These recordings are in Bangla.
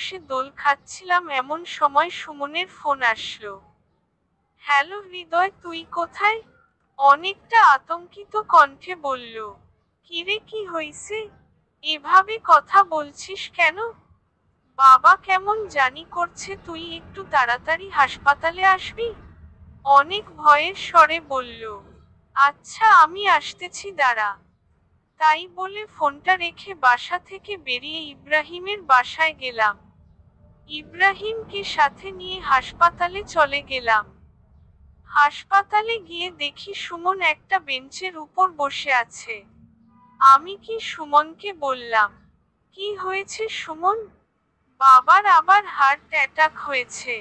বসে দোল খাচ্ছিলাম এমন সময় সুমনের ফোন আসলো। হ্যালো হৃদয়, তুই কোথায়? অনেকটা আতঙ্কিত কণ্ঠে বলল। কিরে, কি হইছে? এভাবে কথা বলছিস কেন? বাবা কেমন জানি করছে, তুই একটু তাড়াতাড়ি হাসপাতালে আসবি। অনেক ভয়ের স্বরে বলল। আচ্ছা, আমি আসতেছি, দাঁড়া। তাই বলে ফোনটা রেখে বাসা থেকে বেরিয়ে ইব্রাহিমের বাসায় গেলাম। ইব্রাহিমকে সাথে নিয়ে হাসপাতালে চলে গেলাম। হাসপাতালে গিয়ে দেখি সুমন একটা বেঞ্চের উপর বসে আছে। আমি কি সুমনকে বললাম, কি হয়েছে সুমন? বাবার আবার হার্ট অ্যাটাক হয়েছে,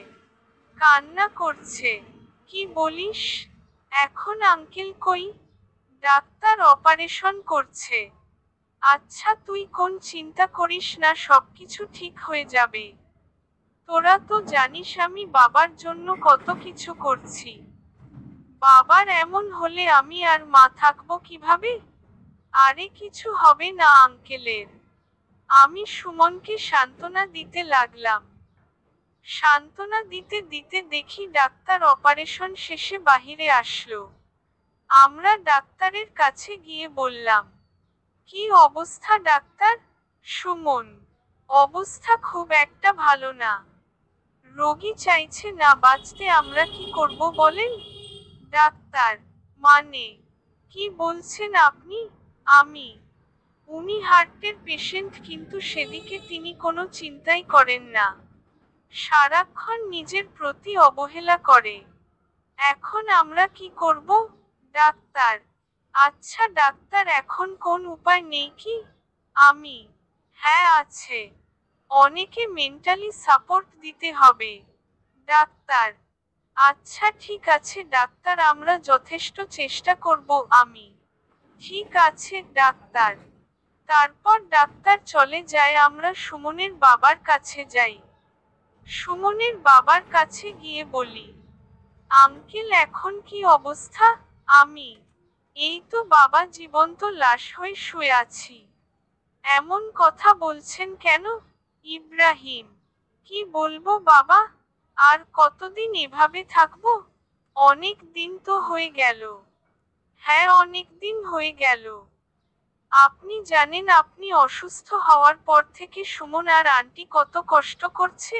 কান্না করছে। কি বলিস? এখন আঙ্কেল কই? ডাক্তার অপারেশন করছে। আচ্ছা, তুই কোন চিন্তা করিস না, সবকিছু ঠিক হয়ে যাবে। তোরা তো জানিস আমি বাবার জন্য কত কিছু করছি। বাবার এমন হলে আমি আর মা থাকবো কিভাবে? আরে কিছু হবে না আঙ্কেলের। আমি সুমনকে সান্ত্বনা দিতে লাগলাম। সান্ত্বনা দিতে দিতে দেখি ডাক্তার অপারেশন শেষে বাহিরে আসলো। আমরা ডাক্তারের কাছে গিয়ে বললাম, কি অবস্থা ডাক্তার? সুমন, অবস্থা খুব একটা ভালো না। রোগী চাইছে না বাঁচতে, আমরা কি করব বলেন? ডাক্তার, মানে কি বলছেন আপনি? আমি উনি হার্টের পেশেন্ট, কিন্তু সেদিকে তিনি কোনো চিন্তাই করেন না। সারাক্ষণ নিজের প্রতি অবহেলা করে। এখন আমরা কি করব? ডাক্তার, আচ্ছা ডাক্তার, এখন কোন উপায় নেই কি? আমি, হ্যাঁ আছে। অনেকে মেন্টালি সাপোর্ট দিতে হবে। ডাক্তার, আচ্ছা ঠিক আছে ডাক্তার, আমরা যথেষ্ট চেষ্টা করব। আমি, ঠিক আছে ডাক্তার। তারপর ডাক্তার চলে যায়, আমরা সুমনের বাবার কাছে যাই। সুমনের বাবার কাছে গিয়ে বলি, আঙ্কেল এখন কি অবস্থা? আমি, এই তো বাবা জীবন্ত লাশ হয়ে শুয়ে আছি। এমন কথা বলছেন কেন? ইব্রাহিম, কি বলবো বাবা, আর কতদিন এভাবে থাকবো? অনেক দিন তো হয়ে গেল। হ্যাঁ, অনেক দিন হয়ে গেল। আপনি জানেন আপনি অসুস্থ হওয়ার পর থেকে সুমন আর আন্টি কত কষ্ট করছে।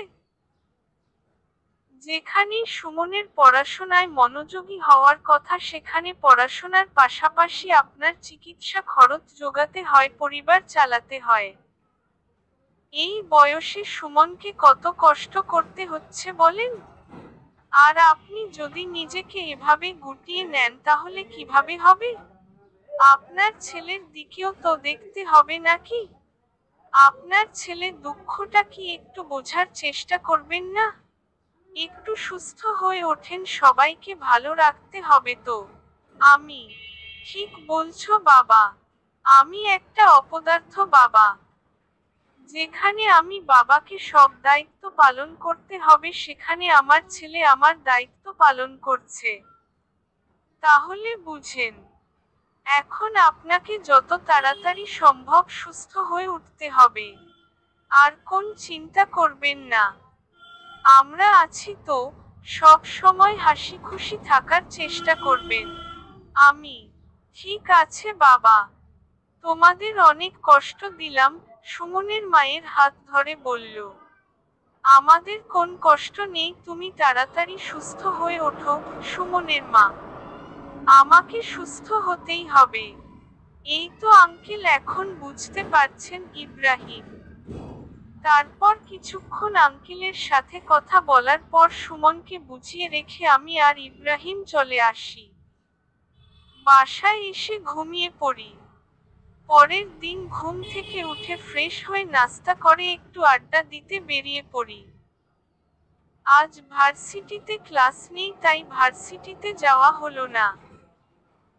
যেখানেই সুমনের পড়াশোনায় মনোযোগী হওয়ার কথা, সেখানে পড়াশোনার পাশাপাশি আপনার চিকিৎসা খরচ জোগাতে হয়, পরিবার চালাতে হয়। এই বয়সে সুমনকে কত কষ্ট করতে হচ্ছে বলেন? আর আপনি যদি নিজেকে এভাবে গুটিয়ে নেন তাহলে কিভাবে হবে? আপনার ছেলের দিকেও তো দেখতে হবে নাকি? আপনার ছেলের দুঃখটা কি একটু বোঝার চেষ্টা করবেন না? একটু সুস্থ হয়ে ওঠেন, সবাইকে ভালো রাখতে হবে তো। আমি, ঠিক বলছো বাবা। আমি একটা অপদার্থ বাবা। যেখানে আমি বাবাকে সব দায়িত্ব পালন করতে হবে, সেখানে আমার ছেলে আমার দায়িত্ব পালন করছে। তাহলে বুঝেন, এখন আপনাকে যত তাড়াতাড়ি সম্ভব সুস্থ হয়ে উঠতে হবে। আর কোন চিন্তা করবেন না। আমরা আছি তো, সব সময় হাসি খুশি থাকার চেষ্টা করবেন। আমি, ঠিক আছে বাবা। তোমাদের অনেক কষ্ট দিলাম, সুমনের মায়ের হাত ধরে বলল। আমাদের কোন কষ্ট নেই, তুমি তাড়াতাড়ি সুস্থ হয়ে ওঠো। সুমনের মা, আমাকে সুস্থ হতেই হবে। এই তো আঙ্কেল এখন বুঝতে পারছেন ইব্রাহিম। তারপর কিছুক্ষণ আঙ্কেলের সাথে কথা বলার পর সুমনকে বুঝিয়ে রেখে আমি আর ইব্রাহিম চলে আসি। বাসায় এসে ঘুমিয়ে পড়ি। পরের দিন ঘুম থেকে উঠে ফ্রেশ হয়ে নাস্তা করে একটু আড্ডা দিতে বেরিয়ে পড়ি। আজ ভার্সিটিতে ক্লাস নেই, তাই ভার্সিটিতে যাওয়া হলো না।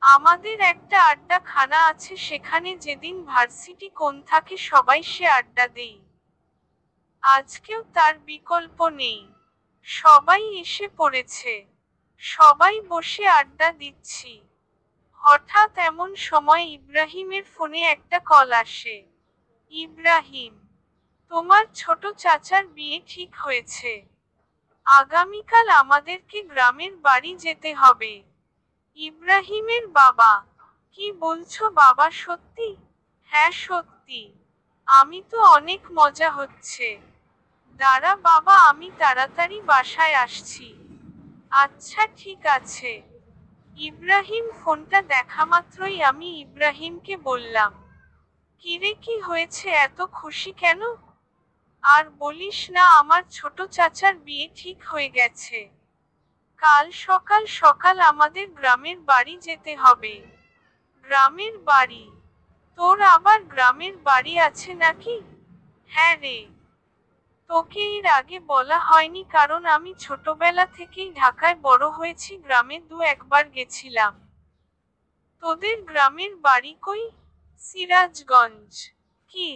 আমাদের একটা আড্ডা খানা আছে, সেখানে যেদিন ভার্সিটি কোন থাকে সবাই সে আড্ডা দেই। আজকেও তার বিকল্প নেই। সবাই এসে পড়েছে। সবাই বসে আড্ডা দিচ্ছি। হঠাৎ এমন সময় ইব্রাহিমের ফোনে একটা কল আসে। ইব্রাহিম, তোমার ছোট চাচার বিয়ে ঠিক হয়েছে। আগামীকাল আমাদেরকে গ্রামের বাড়ি যেতে হবে। ইব্রাহিমের বাবা: কি বলছো বাবা, সত্যি? হ্যাঁ সত্যি। আমি তো অনেক মজা হচ্ছে। দাঁড়া বাবা, আমি তাড়াতাড়ি বাসায় আসছি। আচ্ছা ঠিক আছে। ইব্রাহিম ফোনটা দেখামাত্রই আমি ইব্রাহিমকে বললাম, কিরে কি হয়েছে, এত খুশি কেন? আর বলিস না, আমার ছোট চাচার বিয়ে ঠিক হয়ে গেছে। কাল সকাল সকাল আমাদের গ্রামের বাড়ি যেতে হবে। গ্রামের বাড়ি? তোর আবার গ্রামের বাড়ি আছে নাকি? হ্যাঁ রে, তোকে এর আগে বলা হয়নি কারণ আমি ছোটবেলা থেকেই ঢাকায় বড় হয়েছি, গ্রামে একবার গেছিলাম। তোদের গ্রামের বাড়ি কই? সিরাজগঞ্জ। কি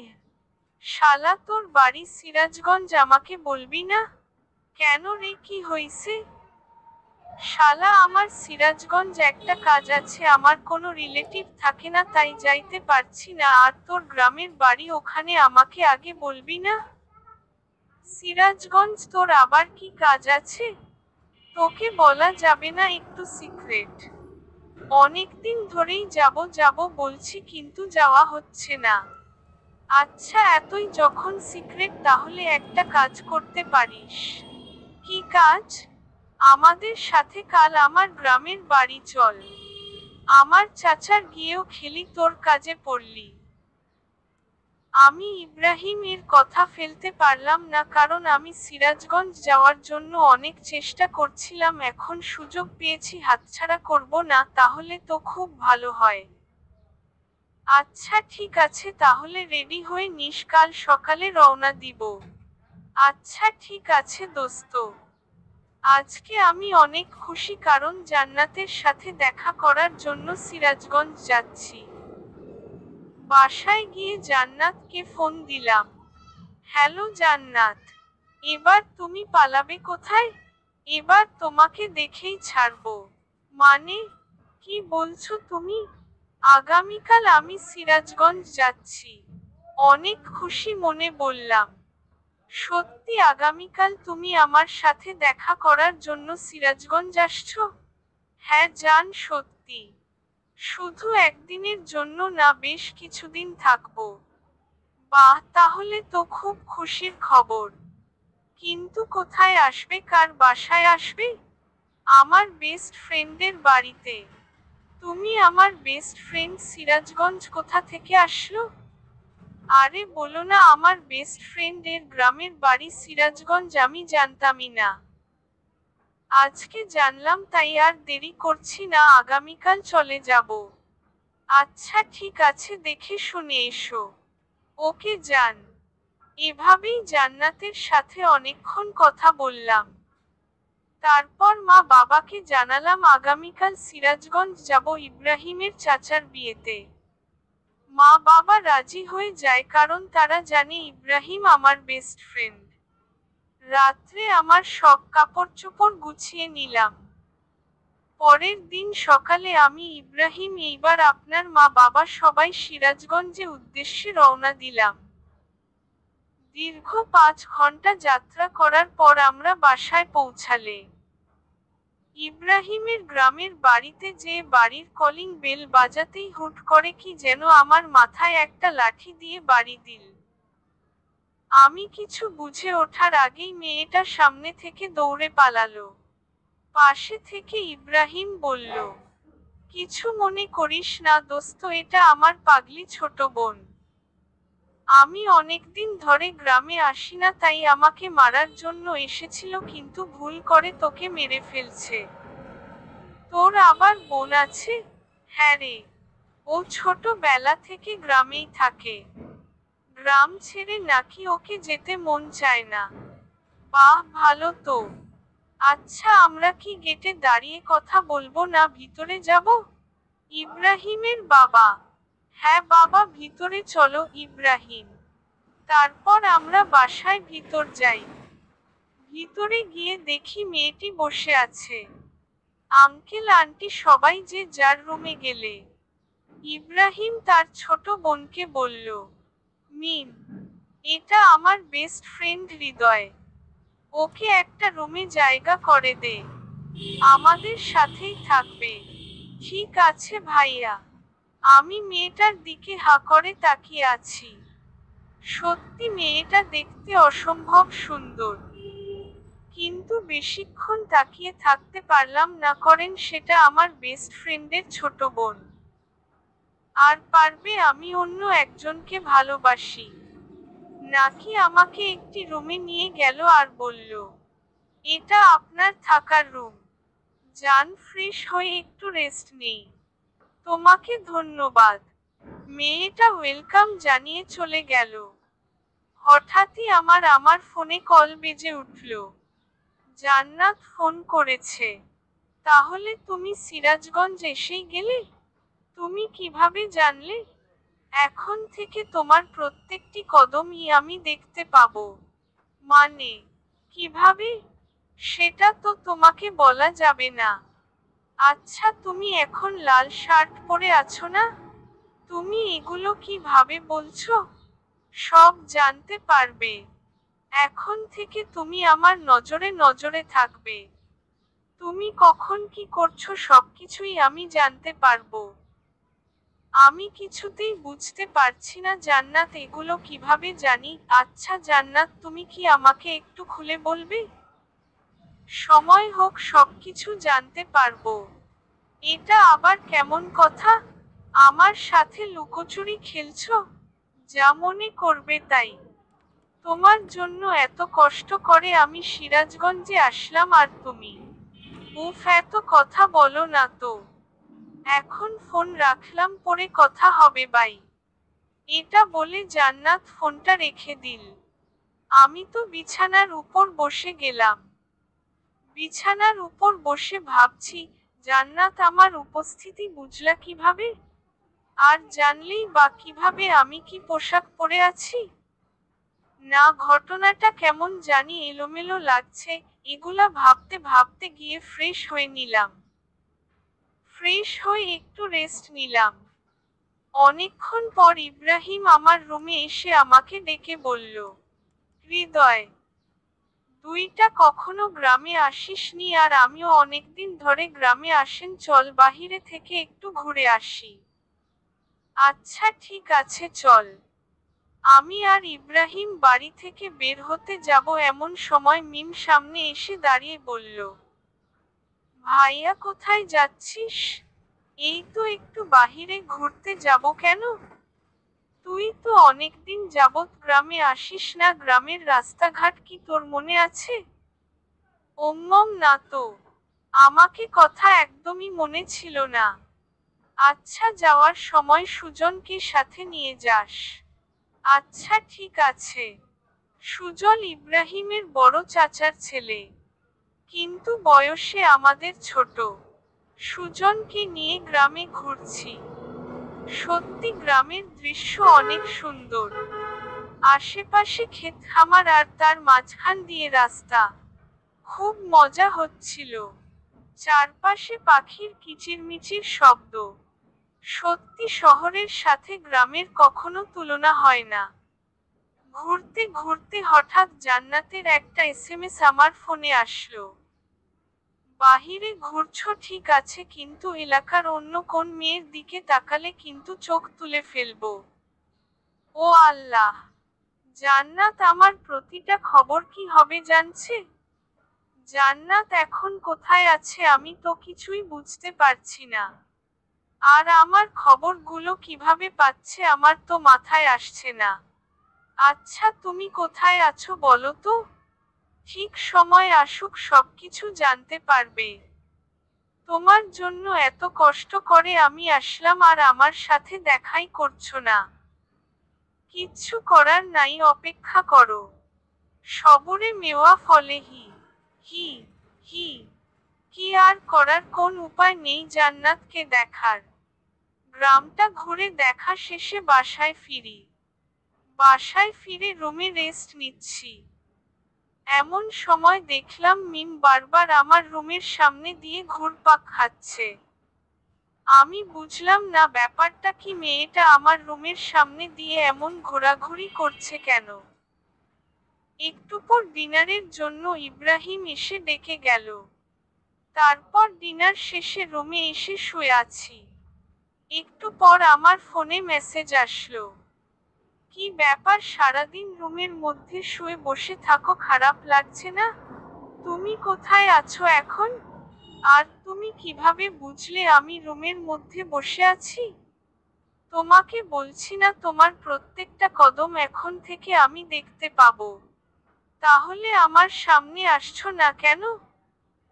শালা, তোর বাড়ি সিরাজগঞ্জ, আমাকে বলবি না? কেন রে, কি হইছে? শালা, আমার সিরাজগঞ্জ একটা কাজ আছে, আমার কোনো রিলেটিভ থাকে না, তাই যাইতে পারছি না। আর তোর গ্রামের বাড়ি ওখানে, আমাকে আগে বলবি না? সিরাজগঞ্জ তোর আবার কি কাজ আছে? তোকে বলা যাবে না, একটু সিক্রেট। অনেকদিন ধরেই যাব যাব বলছি কিন্তু যাওয়া হচ্ছে না। আচ্ছা এতই যখন সিক্রেট, তাহলে একটা কাজ করতে পারিস। কি কাজ? আমাদের সাথে কাল আমার গ্রামের বাড়ি চল। আমার চাচার গিয়েও খেলি, তোর কাজে পড়লি। আমি ইব্রাহিম এর কথা ফেলতে পারলাম না, কারণ আমি সিরাজগঞ্জ যাওয়ার জন্য অনেক চেষ্টা করছিলাম, এখন সুযোগ পেয়েছি, হাতছাড়া করব না, তাহলে তো খুব ভালো হয়। আচ্ছা ঠিক আছে, তাহলে রেডি হয়ে নিস, কাল সকালে রওনা দিব। আচ্ছা ঠিক আছে দোস্ত। আজকে আমি অনেক খুশি কারণ জান্নাতের সাথে দেখা করার জন্য সিরাজগঞ্জ যাচ্ছি। বাসায় গিয়ে জান্নাতকে ফোন দিলাম। হ্যালো জান্নাত, এবার তুমি পালাবে কোথায়? এবার তোমাকে দেখেই ছাড়বো। মানে, কি বলছো তুমি? আগামীকাল আমি সিরাজগঞ্জ যাচ্ছি। অনেক খুশি মনে বললাম। সত্যি আগামীকাল তুমি আমার সাথে দেখা করার জন্য সিরাজগঞ্জ আসছো? হ্যাঁ জান, সত্যি। শুধু একদিনের জন্য না, বেশ কিছুদিন থাকবো। বাহ, তাহলে তো খুব খুশির খবর। কিন্তু কোথায় আসবে, কার বাসায় আসবে? আমার বেস্ট ফ্রেন্ডের বাড়িতে। তুমি আমার বেস্ট ফ্রেন্ড, সিরাজগঞ্জ কোথা থেকে আসলো? আরে বলো না, আমার বেস্ট ফ্রেন্ড এর গ্রামের বাড়ি সিরাজগঞ্জ, আমি জানতামই না। আজকে জানলাম, তাই আর দেরি করছি না, আগামীকাল চলে যাব। আচ্ছা ঠিক আছে, দেখে শুনে এসো। ওকে যান। এভাবেই জান্নাতের সাথে অনেকক্ষণ কথা বললাম। তারপর মা বাবাকে জানালাম আগামীকাল সিরাজগঞ্জ যাব ইব্রাহিমের চাচার বিয়েতে। মা বাবা রাজি হয়ে যায় কারণ তারা জানে ইব্রাহিম আমার বেস্ট ফ্রেন্ড। রাত্রে আমার সব কাপড় চোপড় গুছিয়ে নিলাম। পরের দিন সকালে আমি ইব্রাহিম, এইবার আপনার মা বাবা সবাই সিরাজগঞ্জে উদ্দেশ্যে রওনা দিলাম। দীর্ঘ 5 ঘন্টা যাত্রা করার পর আমরা বাসায় পৌঁছালে ইব্রাহিমের গ্রামের বাড়িতে যে বাড়ির কলিং বেল বাজাতেই হুট করে কি যেন আমার মাথায় একটা লাঠি দিয়ে বাড়ি দিল। আমি কিছু বুঝে ওঠার আগেই মেয়েটা সামনে থেকে দৌড়ে পালালো। পাশে থেকে ইব্রাহিম বলল, কিছু মনে করিস না দোস্ত, এটা আমার পাগলি ছোট বোন। আমি অনেকদিন ধরে গ্রামে আসি না, তাই আমাকে মারার জন্য এসেছিল, কিন্তু ভুল করে তোকে মেরে ফেলছে। তোর আবার বোন আছে? হ্যাঁ রে, ও ছোটবেলা থেকে গ্রামেই থাকে। গ্রাম ছেড়ে নাকি ওকে যেতে মন চায় না। বাহ, ভালো তো। আচ্ছা আমরা কি গেটে দাঁড়িয়ে কথা বলবো না ভিতরে যাব? ইব্রাহিমের বাবা: হ্যাঁ বাবা, ভিতরে চলো ইব্রাহিম। তারপর আমরা বাসায় ভিতর যাই। ভিতরে গিয়ে দেখি মেয়েটি বসে আছে। আঙ্কেল আন্টি সবাই যে যার রুমে গেলে ইব্রাহিম তার ছোট বোনকে বলল, মিম, এটা আমার বেস্ট ফ্রেন্ড হৃদয়। ওকে একটা রুমে জায়গা করে দে। আমাদের সাথেই থাকবে। ঠিক আছে ভাইয়া। আমি মেয়েটার দিকে হা করে তাকিয়ে আছি। সত্যি মেয়েটা দেখতে অসম্ভব সুন্দর। কিন্তু বেশিক্ষণ তাকিয়ে থাকতে পারলাম না, করেন সেটা আমার বেস্ট ফ্রেন্ডের ছোট বোন। আর পারবে আমি অন্য একজনকে ভালোবাসি? নাকি আমাকে একটি রুমে নিয়ে গেল আর বলল, এটা আপনার থাকার রুম। যান, ফ্রেশ হয়ে একটু রেস্ট নেই। তোমাকে ধন্যবাদ। মেয়েটা ওয়েলকাম জানিয়ে চলে গেল। হঠাৎই আমার ফোনে কল বেজে উঠল। জান্নাত ফোন করেছে। তাহলে তুমি সিরাজগঞ্জ এসেই গেলে? তুমি কিভাবে জানলে? এখন থেকে তোমার প্রত্যেকটি কদমই আমি দেখতে পাবো। মানে, কিভাবে? সেটা তো তোমাকে বলা যাবে না। আচ্ছা, তুমি এখন লাল শার্ট পরে আছো না? তুমি এগুলো কিভাবে বলছো? সব জানতে পারবে। এখন থেকে তুমি আমার নজরে নজরে থাকবে। তুমি কখন কি করছো সবকিছুই আমি জানতে পারবো। আমি কিছুতেই বুঝতে পারছি না জান্নাত, এগুলো কিভাবে জানি। আচ্ছা জান্নাত, তুমি কি আমাকে একটু খুলে বলবে? সময় হোক সবকিছু জানতে পারবো। এটা আবার কেমন কথা? আমার সাথে লুকোচুরি খেলছো? যা মনে করবে তাই। তোমার জন্য এত কষ্ট করে আমি সিরাজগঞ্জে আসলাম আর তুমি উফ, এত কথা বলো না তো। এখন ফোন রাখলাম, পরে কথা হবে বাই। এটা বলে জান্নাত ফোনটা রেখে দিল। আমি তো বিছানার উপর বসে গেলাম। বিছানার উপর বসে ভাবছি, জান্নাত আমার উপস্থিতি বুঝলা কিভাবে? আর জানলেই বা কিভাবে আমি কি পোশাক পরে আছি? না, ঘটনাটা কেমন জানি এলোমেলো লাগছে। এগুলা ভাবতে ভাবতে গিয়ে ফ্রেশ হয়ে নিলাম। ফ্রেশ হয়ে একটু রেস্ট নিলাম। অনেকক্ষণ পর ইব্রাহিম আমার রুমে এসে আমাকে ডেকে বলল, হৃদয়, তুইটা কখনো গ্রামে আসিসনি আর আমিও অনেকদিন ধরে গ্রামে আসেন, চল বাহিরে থেকে একটু ঘুরে আসি। আচ্ছা ঠিক আছে চল। আমি আর ইব্রাহিম বাড়ি থেকে বের হতে যাব এমন সময় মিম সামনে এসে দাঁড়িয়ে বলল, ভাইয়া কোথায় যাচ্ছিস? এই তো একটু বাহিরে ঘুরতে যাব। কেন? তুই তো অনেকদিন যাবৎ গ্রামে আসিস না, গ্রামের রাস্তাঘাট কি তোর মনে আছে? না তো। আমাকে কথা একদমই মনে ছিল না। আচ্ছা, যাওয়ার সময় সুজনকে সাথে নিয়ে যাস। আচ্ছা ঠিক আছে। সুজন ইব্রাহিমের বড় চাচার ছেলে, কিন্তু বয়সে আমাদের ছোট। সুজনকে নিয়ে গ্রামে ঘুরছি। সত্যি গ্রামের দৃশ্য অনেক সুন্দর। আশেপাশে ক্ষেত খামার আর তার মাঝখান দিয়ে রাস্তা। খুব মজা হচ্ছিল। চারপাশে পাখির কিচিরমিচির শব্দ। সত্যি শহরের সাথে গ্রামের কখনো তুলনা হয় না। ঘুরতে ঘুরতে হঠাৎ জান্নাতের একটা এসএমএস আমার ফোনে আসলো। বাহিরে ঘুরছো ঠিক আছে, কিন্তু এলাকার অন্য কোন মেয়ের দিকে তাকালে কিন্তু চোখ তুলে ফেলবো। ও আল্লাহ! জান্নাত আমার প্রতিটা খবর কি হবে জানছে? জান্নাত এখন কোথায় আছে আমি তো কিছুই বুঝতে পারছি না। আর আমার খবরগুলো কিভাবে পাচ্ছে আমার তো মাথায় আসছে না। আচ্ছা, তুমি কোথায় আছো বলো তো? ঠিক সময় আসুক সবকিছু জানতে পারবে। তোমার জন্য এত কষ্ট করে আমি আসলাম আর আমার সাথে দেখাই করছো না। কিচ্ছু করার নাই, অপেক্ষা করো। সবরে মেওয়া ফলে হি হি হি। কি আর করার, কোন উপায় নেই জান্নাতকে দেখার। গ্রামটা ঘুরে দেখা শেষে বাসায় ফিরি। বাসায় ফিরে রুমে রেস্ট নিচ্ছি। এমন সময় দেখলাম মিম বারবার আমার রুমের সামনে দিয়ে ঘুরপাক খাচ্ছে। আমি বুঝলাম না ব্যাপারটা কি, মেয়েটা আমার রুমের সামনে দিয়ে এমন ঘোরাঘুরি করছে কেন? একটু পর ডিনারের জন্য ইব্রাহিম এসে ডেকে গেল। তারপর ডিনার শেষে রুমে এসে শুয়ে আছি। একটু পর আমার ফোনে মেসেজ আসলো। কি ব্যাপার, সারাদিন রুমের মধ্যে শুয়ে বসে থাকো, খারাপ লাগছে না? তুমি কোথায় আছো এখন? আর তুমি কিভাবে বুঝলে আমি রুমের মধ্যে বসে আছি? তোমাকে বলছি না তোমার প্রত্যেকটা কদম এখন থেকে আমি দেখতে পাবো? তাহলে আমার সামনে আসছো না কেন?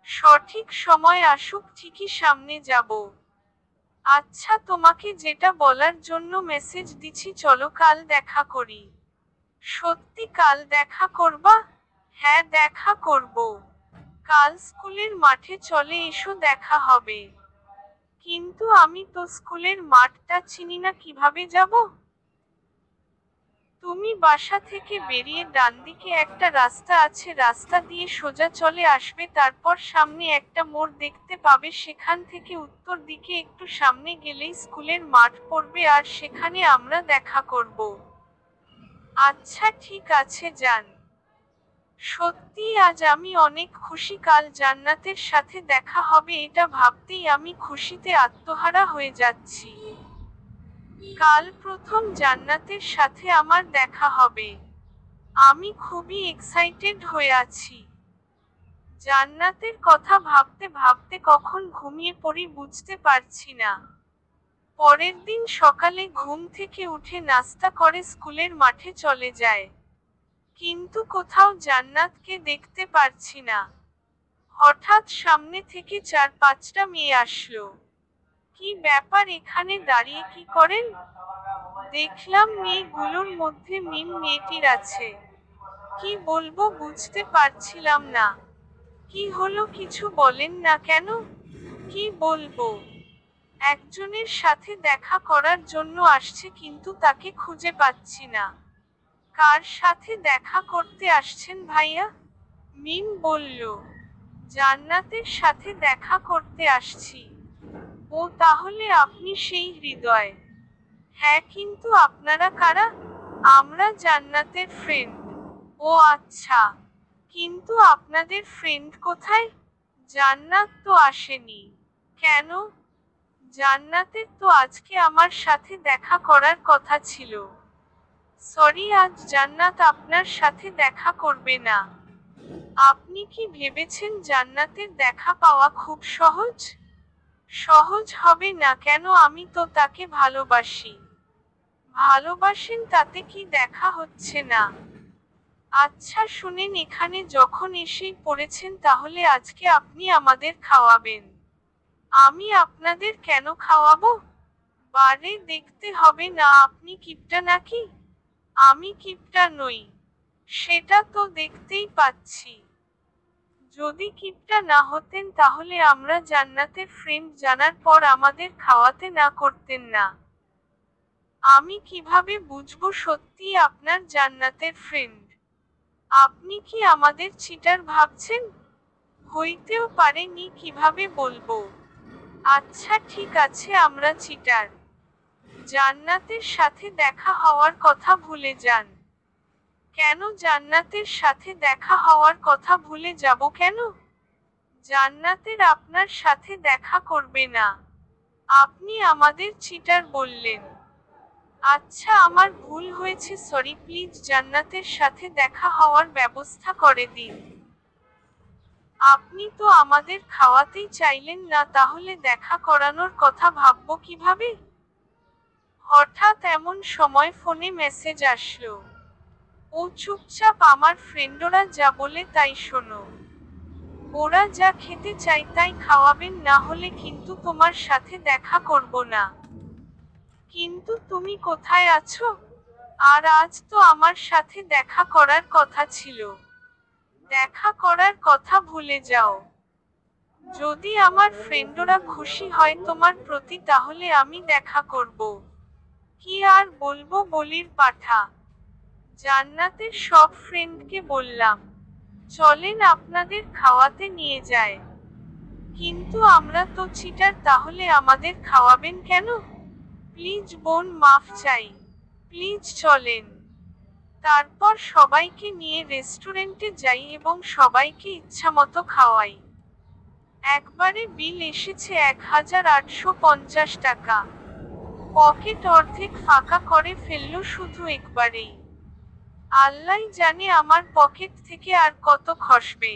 সঠিক সময় আসুক, ঠিকই সামনে যাব। আচ্ছা, তোমাকে যেটা বলার জন্য মেসেজ দিছি, চলো কাল দেখা করি। সত্যি কাল দেখা করবা? হ্যাঁ, দেখা করব। কাল স্কুলের মাঠে চলে এসো, দেখা হবে। কিন্তু আমি তো স্কুলের মাঠটা চিনি না, কিভাবে যাব? তুমি বাসা থেকে বেরিয়ে ডানদিকে একটা রাস্তা আছে, রাস্তা দিয়ে সোজা চলে আসবে, তারপর সামনে একটা মোড় দেখতে পাবে, সেখান থেকে উত্তর দিকে একটু সামনে গেলেই স্কুলের মাঠ পড়বে, আর সেখানে আমরা দেখা করব। আচ্ছা ঠিক আছে, যান। সত্যি আজ আমি অনেক খুশি, কাল জান্নাতের সাথে দেখা হবে, এটা ভাবতেই আমি খুশিতে আত্মহারা হয়ে যাচ্ছি। কাল প্রথম জান্নাতের সাথে আমার দেখা হবে। আমি খুবই এক্সাইটেড হয়ে আছি। জান্নাতের কথা ভাবতে ভাবতে কখন ঘুমিয়ে পড়ি বুঝতে পারছি না। পরের দিন সকালে ঘুম থেকে উঠে নাস্তা করে স্কুলের মাঠে চলে যায়। কিন্তু কোথাও জান্নাতকে দেখতে পারছি না। হঠাৎ সামনে থেকে 4-5টা মেয়ে আসলো। কি ব্যাপার, এখানে দাঁড়িয়ে কি করেন? দেখলাম মেয়েগুলোর মধ্যে মিম মেয়েটির আছে। কি বলবো বুঝতে পারছিলাম না। কি হলো, কিছু বলেন না কেন? কি বলবো? একজনের সাথে দেখা করার জন্য আসছে, কিন্তু তাকে খুঁজে পাচ্ছি না। কার সাথে দেখা করতে আসছেন ভাইয়া? মিম বলল, জান্নাতের সাথে দেখা করতে আসছি। ও, তাহলে আপনি সেই হৃদয়? হ্যাঁ, কিন্তু আপনারা কারা? আমরা জান্নাতের ফ্রেন্ড। ও আচ্ছা, কিন্তু আপনাদের ফ্রেন্ড কোথায়? জান্নাত তো আসেনি। কেন? জান্নাতের তো আজকে আমার সাথে দেখা করার কথা ছিল। সরি, আজ জান্নাত আপনার সাথে দেখা করবে না। আপনি কি ভেবেছেন জান্নাতের দেখা পাওয়া খুব সহজ? সহজ হবে না কেন, আমি তো তাকে ভালোবাসি। ভালোবাসেন, তাতে কি দেখা হচ্ছে না? আচ্ছা শুনেন, এখানে যখন এসেই পড়েছেন, তাহলে আজকে আপনি আমাদের খাওয়াবেন। আমি আপনাদের কেন খাওয়াবো? বারে দেখতে হবে না আপনি কিপটা নাকি। আমি কিপটা নই, সেটা তো দেখতেই পাচ্ছি। যদি কিপটা না হতেন তাহলে আমরা জান্নাতের ফ্রেন্ড জানার পর আমাদের খাওয়াতে না করতেন না। আমি কিভাবে বুঝবো সত্যি আপনার জান্নাতের ফ্রেন্ড? আপনি কি আমাদের চিটার ভাবছেন? হইতেও পারেনি, কিভাবে বলবো? আচ্ছা ঠিক আছে, আমরা চিটার। জান্নাতের সাথে দেখা হওয়ার কথা ভুলে যান। কেন জান্নাতের সাথে দেখা হওয়ার কথা ভুলে যাব কেন? জান্নাতের আপনার সাথে দেখা করবে না। আপনি আমাদের চিটার বললেন। আচ্ছা, আমার ভুল হয়েছে, সরি, প্লিজ জান্নাতের সাথে দেখা হওয়ার ব্যবস্থা করে দিন। আপনি তো আমাদের খাওয়াতেই চাইলেন না, তাহলে দেখা করানোর কথা ভাববো কিভাবে? হঠাৎ এমন সময় ফোনে মেসেজ আসলো। ও চুপচাপ আমার ফ্রেন্ডরা যা বলে তাই শোনো। ওরা যা খেতে চাই তাই খাওয়াবেন, না হলে কিন্তু তোমার সাথে দেখা করব না। কিন্তু তুমি কোথায় আছো? আর আজ তো আমার সাথে দেখা করার কথা ছিল। দেখা করার কথা ভুলে যাও। যদি আমার ফ্রেন্ডরা খুশি হয় তোমার প্রতি, তাহলে আমি দেখা করব। কি আর বলবো, বলির পাঠা। জান্নাতের সব ফ্রেন্ডকে বললাম, চলেন আপনাদের খাওয়াতে নিয়ে যায়। কিন্তু আমরা তো চিটার, তাহলে আমাদের খাওয়াবেন কেন? প্লিজ বোন, মাফ চাই। প্লিজ চলেন। তারপর সবাইকে নিয়ে রেস্টুরেন্টে যাই এবং সবাইকে ইচ্ছামতো খাওয়াই। একবারে বিল এসেছে 1850 টাকা। পকেট অর্ধেক ফাঁকা করে ফেলল শুধু একবারেই। আল্লাহই জানে আমার পকেট থেকে আর কত খসবে।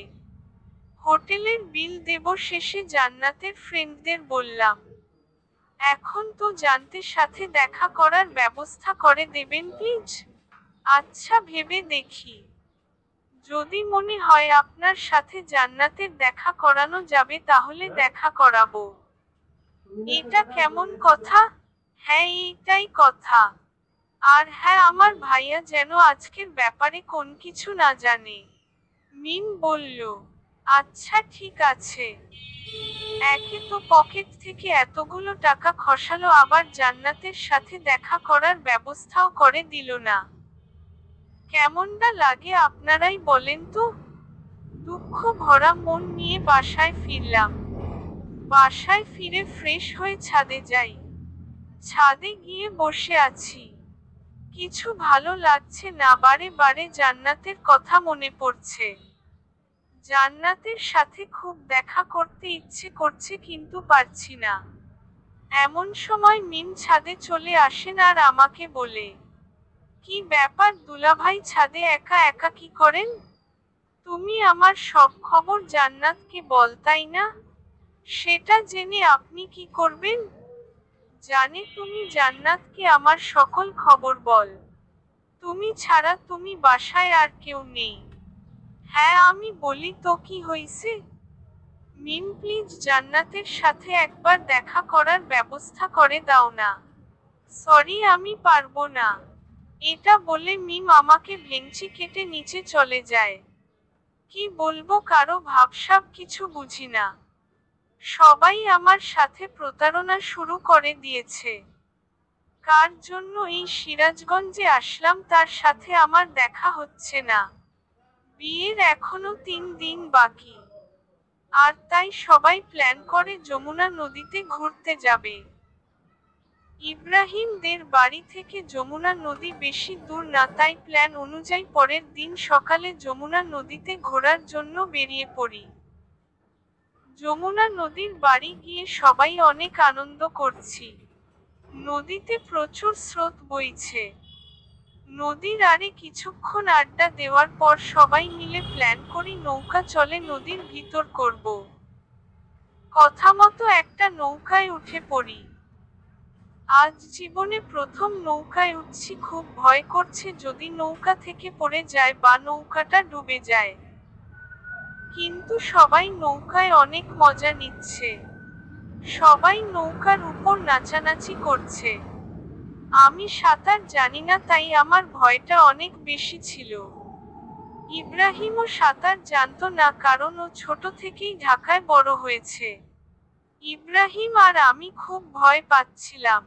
হোটেলের বিল দেব শেষে জান্নাতের ফ্রেন্ডদের বললাম, এখন তো জান্নাতের সাথে দেখা করার ব্যবস্থা করে দেবেন প্লিজ। আচ্ছা ভেবে দেখি, যদি মনে হয় আপনার সাথে জান্নাতের দেখা করানো যাবে তাহলে দেখা করাবো। এটা কেমন কথা? হ্যাঁ এইটাই কথা। আর হ্যাঁ, আমার ভাইয়া যেন আজকের ব্যাপারে কোন কিছু না জানে। মিম বলল, আচ্ছা ঠিক আছে। একে তো পকেট থেকে এতগুলো টাকা খসালো, আবার জান্নাতের সাথে দেখা করার ব্যবস্থাও করে দিল না। কেমনটা লাগে আপনারাই বলেন তো। দুঃখ ভরা মন নিয়ে বাসায় ফিরলাম। বাসায় ফিরে ফ্রেশ হয়ে ছাদে যাই। ছাদে গিয়ে বসে আছি। কিছু ভালো লাগছে না, বারে বারে জান্নাতের কথা মনে পড়ছে। জান্নাতের সাথে খুব দেখা করতে ইচ্ছে করছে কিন্তু পারছি না। এমন সময় মিম ছাদে চলে আসেন আর আমাকে বলে, কি ব্যাপার দুলাভাই, ছাদে একা একা কি করেন? তুমি আমার সব খবর জান্নাতকে বলতাই না? সেটা জেনে আপনি কি করবেন? জানে তুমি জান্নাতকে আমার সকল খবর বল। তুমি ছাড়া তুমি বাসায় আর কেউ নেই। হ্যাঁ আমি বলি তো, কি হইছে? মিম প্লিজ জান্নাতের সাথে একবার দেখা করার ব্যবস্থা করে দাও না। সরি আমি পারবো না। এটা বলে মিম আমাকে ভেঙচি কেটে নিচে চলে যায়। কি বলবো, কারো ভাবসাব কিছু বুঝি না। সবাই আমার সাথে প্রতারণা শুরু করে দিয়েছে। কার জন্য এই সিরাজগঞ্জে আসলাম তার সাথে আমার দেখা হচ্ছে না। বিয়ের এখনো 3 দিন বাকি। আর তাই সবাই প্ল্যান করে যমুনা নদীতে ঘুরতে যাবে। ইব্রাহিমদের বাড়ি থেকে যমুনা নদী বেশি দূর না, তাই প্ল্যান অনুযায়ী পরের দিন সকালে যমুনা নদীতে ঘোরার জন্য বেরিয়ে পড়ি। যমুনা নদীর বাড়ি গিয়ে সবাই অনেক আনন্দ করছি। নদীতে প্রচুর স্রোত বইছে। নদীর আড়ে কিছুক্ষণ আড্ডা দেওয়ার পর সবাই মিলে প্ল্যান করি নৌকা চলে নদীর ভিতর করব। কথামতো একটা নৌকায় উঠে পড়ি। আজ জীবনে প্রথম নৌকায় উঠছি, খুব ভয় করছে যদি নৌকা থেকে পড়ে যায় বা নৌকাটা ডুবে যায়। কিন্তু সবাই নৌকায় অনেক মজা নিচ্ছে। সবাই নৌকার উপর নাচানাচি করছে। আমি সাঁতার জানি না, তাই আমার ভয়টা অনেক বেশি ছিল। ইব্রাহিমও সাঁতার জানতো না, কারণ ও ছোট থেকেই ঢাকায় বড় হয়েছে। ইব্রাহিম আর আমি খুব ভয় পাচ্ছিলাম।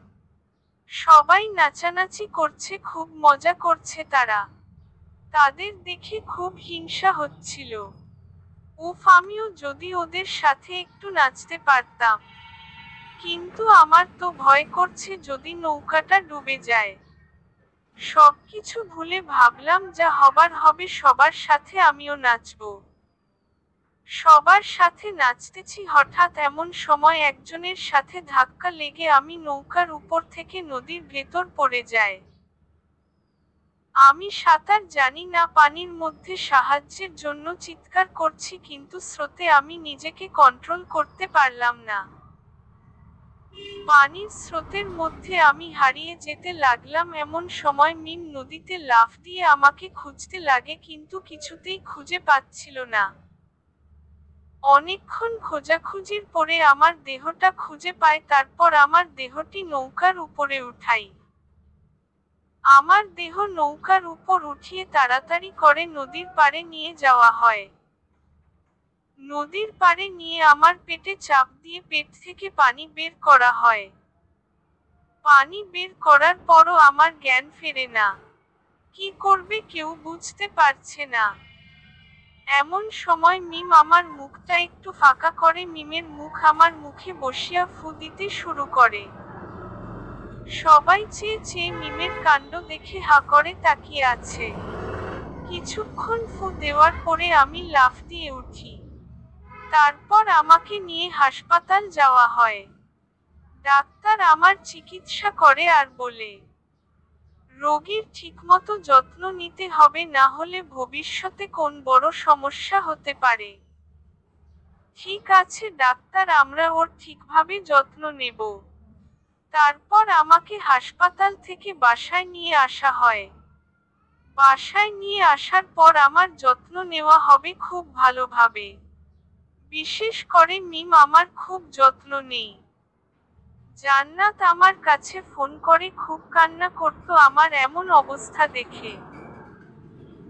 সবাই নাচানাচি করছে, খুব মজা করছে তারা। তাদের দেখে খুব হিংসা হচ্ছিল। উফ, আমিও যদি ওদের সাথে একটু নাচতে পারতাম। কিন্তু আমার তো ভয় করছে যদি নৌকাটা ডুবে যায়। সবকিছু ভুলে ভাবলাম যা হবার হবে, সবার সাথে আমিও নাচব। সবার সাথে নাচতেছি, হঠাৎ এমন সময় একজনের সাথে ধাক্কা লেগে আমি নৌকার উপর থেকে নদীর ভেতর পড়ে যাই। আমি সাঁতার জানি না, পানির মধ্যে সাহায্যের জন্য চিৎকার করছি, কিন্তু স্রোতে আমি নিজেকে কন্ট্রোল করতে পারলাম না। পানির স্রোতের মধ্যে আমি হারিয়ে যেতে লাগলাম। এমন সময় মিম নদীতে লাফ দিয়ে আমাকে খুঁজতে লাগে, কিন্তু কিছুতেই খুঁজে পাচ্ছিল না। অনেকক্ষণ খোঁজাখুঁজির পরে আমার দেহটা খুঁজে পায়, তারপর আমার দেহটি নৌকার উপরে উঠাই। আমার দেহ নৌকার উপর উঠিয়ে তাড়াতাড়ি করে নদীর পাড়ে নিয়ে যাওয়া হয়। নদীর পাড়ে নিয়ে আমার পেটে চাপ দিয়ে পেট থেকে পানি বের করা হয়। পানি বের করার পরও আমার জ্ঞান ফেরে না। কি করবে কেউ বুঝতে পারছে না। এমন সময় মিম আমার মুখটা একটু ফাঁকা করে মিমের মুখ আমার মুখে বসিয়া ফু দিতে শুরু করে। সবাই চেয়ে চেয়ে মিমের কাণ্ড দেখে হা করে তাকিয়ে আছে। কিছুক্ষণ ফু দেওয়ার পরে আমি লাফ দিয়ে উঠি। তারপর আমাকে নিয়ে হাসপাতাল যাওয়া হয়। ডাক্তার আমার চিকিৎসা করে আর বলে, রোগীর ঠিকমতো যত্ন নিতে হবে, না হলে ভবিষ্যতে কোন বড় সমস্যা হতে পারে। ঠিক আছে ডাক্তার, আমরা ওর ঠিকভাবে যত্ন নেব। তারপর আমাকে হাসপাতাল থেকে বাসায় নিয়ে আসা হয়। বাসায় নিয়ে আসার পর আমার যত্ন নেওয়া হবে খুব ভালোভাবে। বিশেষ করে মিম আমার খুব যত্ন নেই। জান্নাত আমার কাছে ফোন করে খুব কান্না করতো আমার এমন অবস্থা দেখে।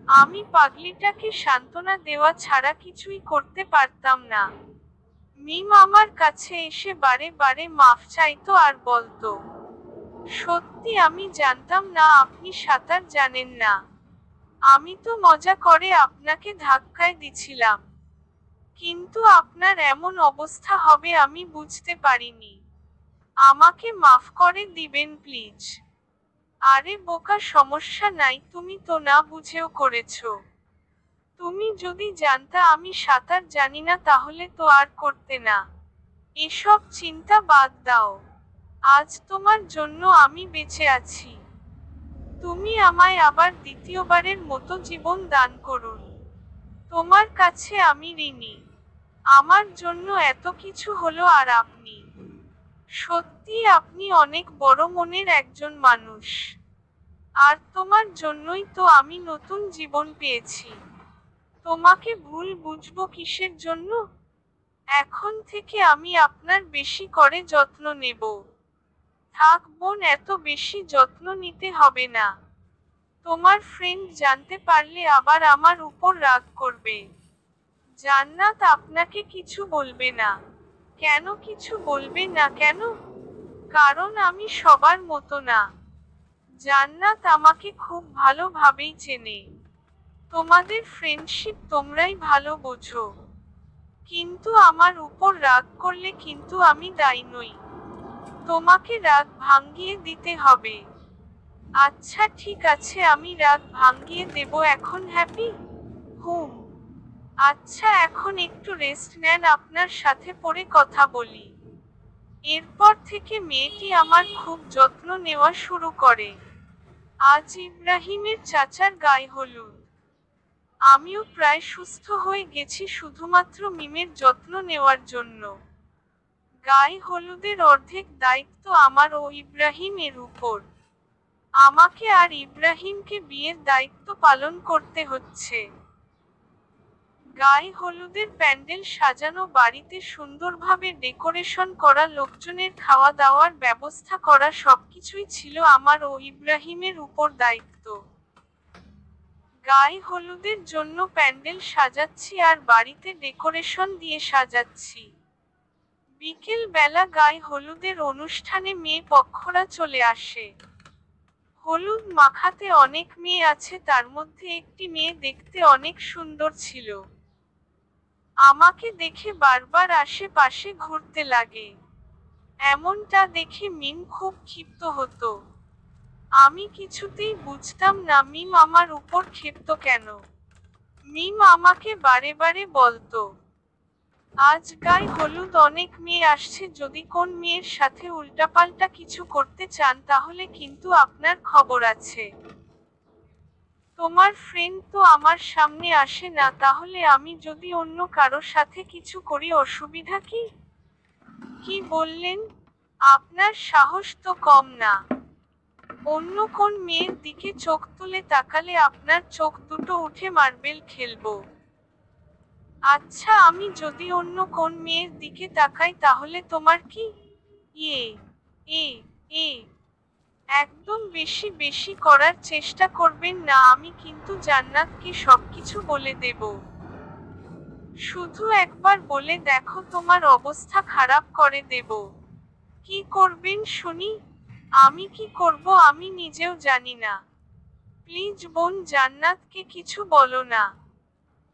আমি পাগলিটাকে সান্ত্বনা দেওয়া ছাড়া কিছুই করতে পারতাম না। মিম আমার কাছে এসে বারে বারে মাফ চাইতো আর বলতো, সত্যি আমি জানতাম না আপনি সাঁতার জানেন না। আমি তো মজা করে আপনাকে ধাক্কায় দিছিলাম। কিন্তু আপনার এমন অবস্থা হবে আমি বুঝতে পারিনি। আমাকে মাফ করে দিবেন প্লিজ। আরে বোকা, সমস্যা নাই, তুমি তো না বুঝেও করেছো। তুমি যদি জানতা আমি সাঁতার জানি না তাহলে তো আর করতে না। এসব চিন্তা বাদ দাও। আজ তোমার জন্য আমি বেঁচে আছি। তুমি আমায় আবার দ্বিতীয়বারের মতো জীবন দান করুন। তোমার কাছে আমি ঋণী। আমার জন্য এত কিছু হলো আর আপনি। সত্যি আপনি অনেক বড় মনের একজন মানুষ। আর তোমার জন্যই তো আমি নতুন জীবন পেয়েছি। তোমাকে ভুল বুঝবো কিসের জন্য? এখন থেকে আমি আপনার বেশি করে যত্ন নেব। থাক বোন, এত বেশি যত্ন নিতে হবে না। তোমার ফ্রেন্ড জানতে পারলে আবার আমার উপর রাগ করবে। জান্নাত আপনাকে কিছু বলবে না। কেন কিছু বলবে না কেন? কারণ আমি সবার মতো না। জান্নাত আমাকে খুব ভালোভাবেই চেনে। তোমাদের ফ্রেন্ডশিপ তোমরাই ভালো বোঝো। কিন্তু আমার উপর রাগ করলে কিন্তু আমি দায়ী নই। তোমাকে রাগ ভাঙিয়ে দিতে হবে। আচ্ছা ঠিক আছে, আমি রাগ ভাঙিয়ে দেব। এখন হ্যাপি? হুম। আচ্ছা এখন একটু রেস্ট নেন, আপনার সাথে পরে কথা বলি। এরপর থেকে মেয়েটি আমার খুব যত্ন নেওয়া শুরু করে। আজ ইব্রাহিমের চাচার গায়ে হলুদ। আমিও প্রায় সুস্থ হয়ে গেছি শুধুমাত্র মিমের যত্ন নেওয়ার জন্য। গায়ে হলুদের অর্ধেক দায়িত্ব আমার ও ইব্রাহিমের উপর। আমাকে আর ইব্রাহিমকে বিয়ের দায়িত্ব পালন করতে হচ্ছে। গায়ে হলুদের প্যান্ডেল সাজানো, বাড়িতে সুন্দরভাবে ডেকোরেশন করা, লোকজনের খাওয়া দাওয়ার ব্যবস্থা করা, সবকিছুই ছিল আমার ও ইব্রাহিমের উপর দায়িত্ব। গায়ে হলুদের জন্য প্যান্ডেল সাজাচ্ছি আর বাড়িতে ডেকোরেশন দিয়ে সাজাচ্ছি। বিকেল বেলা গায়ে হলুদের অনুষ্ঠানে মেয়ে পক্ষরা চলে আসে। হলুদ মাখাতে অনেক মেয়ে আছে, তার মধ্যে একটি মেয়ে দেখতে অনেক সুন্দর ছিল। আমাকে দেখে বারবার আশেপাশে ঘুরতে লাগে। এমনটা দেখে মিম খুব ক্ষিপ্ত হতো। আমি কিছুতেই বুঝতাম না মিম আমার উপর ক্ষিপ্ত কেন। মিম আমাকে বারে বারে বলতো, আজ গায়ে হলুদ অনেক মেয়ে আসছে, যদি কোন মেয়ের সাথে উল্টাপাল্টা কিছু করতে চান তাহলে কিন্তু আপনার খবর আছে। তোমার ফ্রেন্ড তো আমার সামনে আসে না, তাহলে আমি যদি অন্য কারো সাথে কিছু করি অসুবিধা কি? কি বললেন? আপনার সাহস তো কম না। অন্য কোন মেয়ের দিকে চোখ তুলে তাকালে আপনার চোখ দুটো উঠে মার্বেল খেলবো। আচ্ছা আমি যদি অন্য কোন মেয়ের দিকে তাকাই তাহলে তোমার কি? ইয়ে এ এ একদম বেশি বেশি করার চেষ্টা করবেন না, আমি কিন্তু জান্নাতকে সবকিছু বলে দেব। শুধু একবার বলে দেখো, তোমার অবস্থা খারাপ করে দেব। কি করবেন শুনি? আমি কি করব আমি নিজেও জানি না। প্লিজ বোন, জান্নাতকে কিছু বলো না।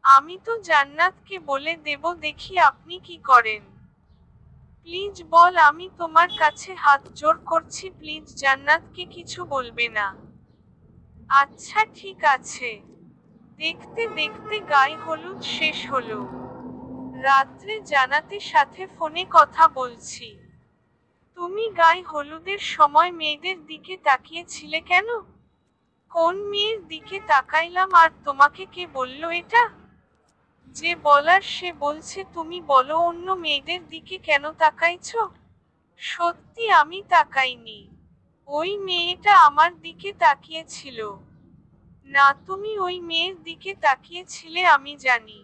আমি তো জান্নাতকে বলে দেব, দেখি আপনি কি করেন। প্লিজ বল, আমি তোমার কাছে হাত জোড় করছি, প্লিজ জান্নাতকে কিছু বলবে না। আচ্ছা ঠিক আছে। দেখতে দেখতে গায়ে হলুদ শেষ হলো। রাত্রে জানাতের সাথে ফোনে কথা বলছি। তুমি গায়ে হলুদের সময় মেয়েদের দিকে তাকিয়েছিলে কেন? কোন মেয়ের দিকে তাকাইলাম আর তোমাকে কে বলল এটা? যে বলার সে বলছে, তুমি বলো অন্য মেয়েদের দিকে কেন তাকাইছো? সত্যি আমি তাকাইনি। ওই মেয়েটা আমার দিকে তাকিয়েছিল। না, তুমি ওই মেয়ের দিকে তাকিয়েছিলে আমি জানি।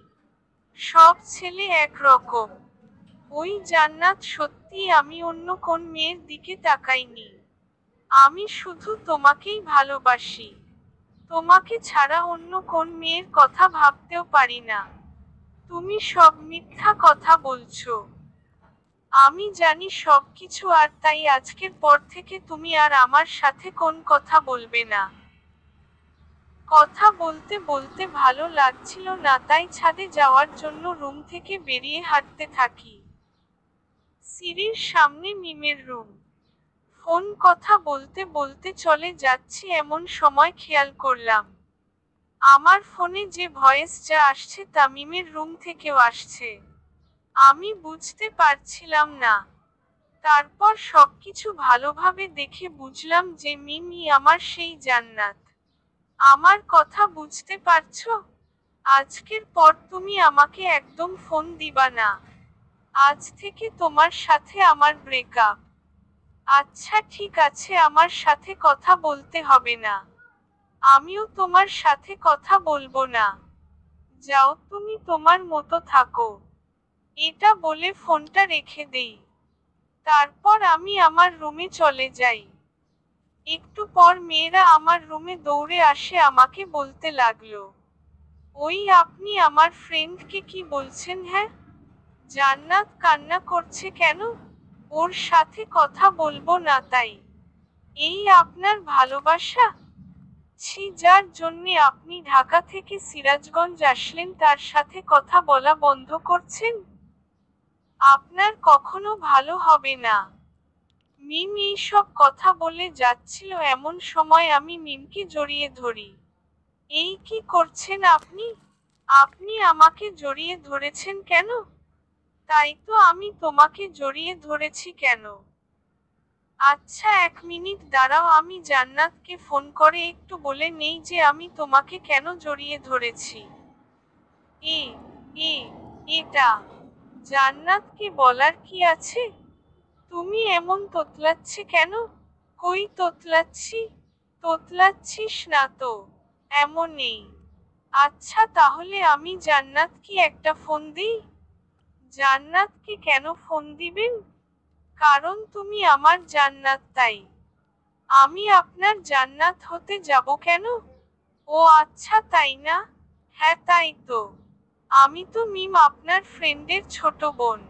সব ছেলে একরকম। ওই জান্নাত, সত্যি আমি অন্য কোন মেয়ের দিকে তাকাইনি। আমি শুধু তোমাকেই ভালোবাসি। তোমাকে ছাড়া অন্য কোন মেয়ের কথা ভাবতেও পারি না। তুমি সব মিথ্যা কথা বলছো। আমি জানি সবকিছু, আর তাই আজকের পর থেকে তুমি আর আমার সাথে কোন কথা বলবে না। কথা বলতে বলতে ভালো লাগছিল না, তাই ছাদে যাওয়ার জন্য রুম থেকে বেরিয়ে হাঁটতে থাকি। সিঁড়ির সামনে মিমের রুম। ফোন কথা বলতে বলতে চলে যাচ্ছি, এমন সময় খেয়াল করলাম আমার ফোনে যে ভয়েসটা আসছে তা মিমের রুম থেকেও আসছে। আমি বুঝতে পারছিলাম না। তারপর সবকিছু ভালোভাবে দেখে বুঝলাম যে মিমি আমার সেই জান্নাত। আমার কথা বুঝতে পারছো? আজকের পর তুমি আমাকে একদম ফোন দিবা না। আজ থেকে তোমার সাথে আমার ব্রেকআপ। আচ্ছা ঠিক আছে, আমার সাথে কথা বলতে হবে না। আমিও তোমার সাথে কথা বলবো না। যাও, তুমি তোমার মতো থাকো। এটা বলে ফোনটা রেখে দেই। তারপর আমি আমার রুমে চলে যাই। একটু পর মেয়েরা আমার রুমে দৌড়ে আসে, আমাকে বলতে লাগলো, ওই আপনি আমার ফ্রেন্ডকে কি বলছেন? হ্যাঁ, জান্নাত কান্না করছে কেন? ওর সাথে কথা বলবো না তাই? এই আপনার ভালোবাসা? ছি, যার জন্যে আপনি ঢাকা থেকে সিরাজগঞ্জ আসলেন তার সাথে কথা বলা বন্ধ করছেন? আপনার কখনো ভালো হবে না। মিম এইসব কথা বলে যাচ্ছিল, এমন সময় আমি মিমকে জড়িয়ে ধরি। এই কি করছেন আপনি? আপনি আমাকে জড়িয়ে ধরেছেন কেন? তাই তো, আমি তোমাকে জড়িয়ে ধরেছি কেন? আচ্ছা 1 মিনিট দাঁড়াও, আমি জান্নাতকে ফোন করে একটু বলে নেই যে আমি তোমাকে কেন জড়িয়ে ধরেছি। এ এ এটা জান্নাতকে বলার কি আছে? তুমি এমন তোতলাচ্ছে কেন? কই তোতলাচ্ছি? তোতলাচ্ছিস না তো। এমনই। আচ্ছা তাহলে আমি জান্নাতকে একটা ফোন দিই? জান্নাতকে কেন ফোন দিবেন? কারণ তুমি আমার জান্নাত তাই। আমি আপনার জান্নাত হতে যাব কেন? ও আচ্ছা তাই না? হ্যাঁ তাই তো। আমি তো মিম, আপনার ফ্রেন্ডের ছোট বোন।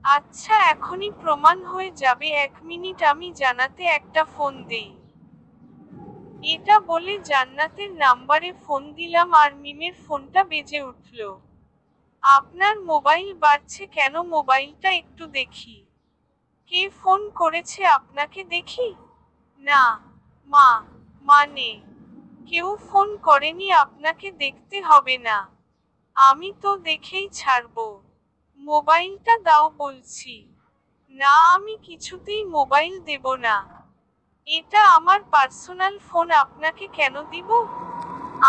আচ্ছা এখনই প্রমাণ হয়ে যাবে, 1 মিনিট আমি জান্নাতে একটা ফোন দেই। এটা বলে জান্নাতের নাম্বারে ফোন দিলাম আর মিমের ফোনটা বেজে উঠল। আপনার মোবাইল বাজছে কেন? মোবাইলটা একটু দেখি। কে ফোন করেছে আপনাকে দেখি? না, মা, মানে কেউ ফোন করেনি, আপনাকে দেখতে হবে না। আমি তো দেখেই ছাড়বো। মোবাইলটা দাও বলছি। না, আমি কিছুতেই মোবাইল দেব না। এটা আমার পার্সোনাল ফোন, আপনাকে কেন দিব?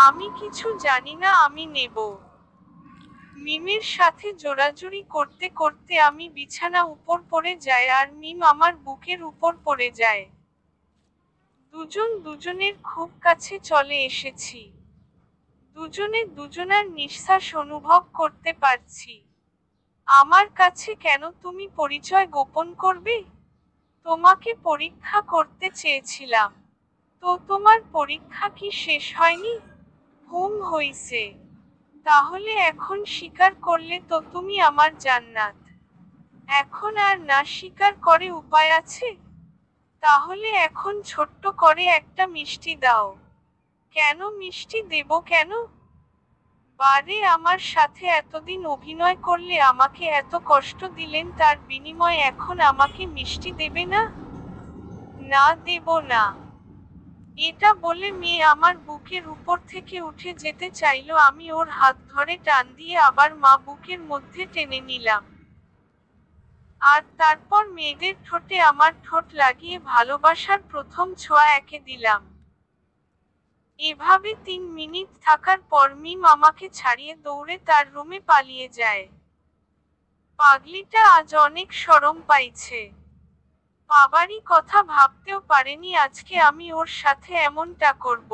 আমি কিছু জানি না, আমি নেব। মিমের সাথে জোরাজুরি করতে করতে আমি বিছানা উপর পড়ে যাই আর মিম আমার বুকের উপর পড়ে যায়। দুজন দুজনের খুব কাছে চলে এসেছি। দুজনে দুজনার নিঃশ্বাস অনুভব করতে পারছি। আমার কাছে কেন তুমি পরিচয় গোপন করবে? তোমাকে পরীক্ষা করতে চেয়েছিলাম। তো তোমার পরীক্ষা কি শেষ হয়নি? হইছে। তাহলে এখন স্বীকার করলে তো তুমি আমার জান্নাত। এখন আর না স্বীকার করে উপায় আছে? তাহলে এখন ছোট্ট করে একটা মিষ্টি দাও। কেন মিষ্টি দেব কেন? বারে আমার সাথে এতদিন অভিনয় করলে, আমাকে এত কষ্ট দিলেন, তার বিনিময়ে এখন আমাকে মিষ্টি দেবে না? না দেব না। এটা বলে মেয়ে আমার বুকের উপর থেকে উঠে যেতে চাইলো, আমি ওর হাত ধরে টান দিয়ে আবার মা বুকের মধ্যে টেনে নিলাম। আর তারপর মেয়েদের ঠোঁটে আমার ঠোঁট লাগিয়ে ভালোবাসার প্রথম ছোঁয়া একে দিলাম। এভাবে 3 মিনিট থাকার পর মিম আমাকে ছাড়িয়ে দৌড়ে তার রুমে পালিয়ে যায়। পাগলিটা আজ অনেক শরম পাইছে। বাবারই কথা ভাবতেও পারেনি আজকে আমি ওর সাথে এমনটা করব।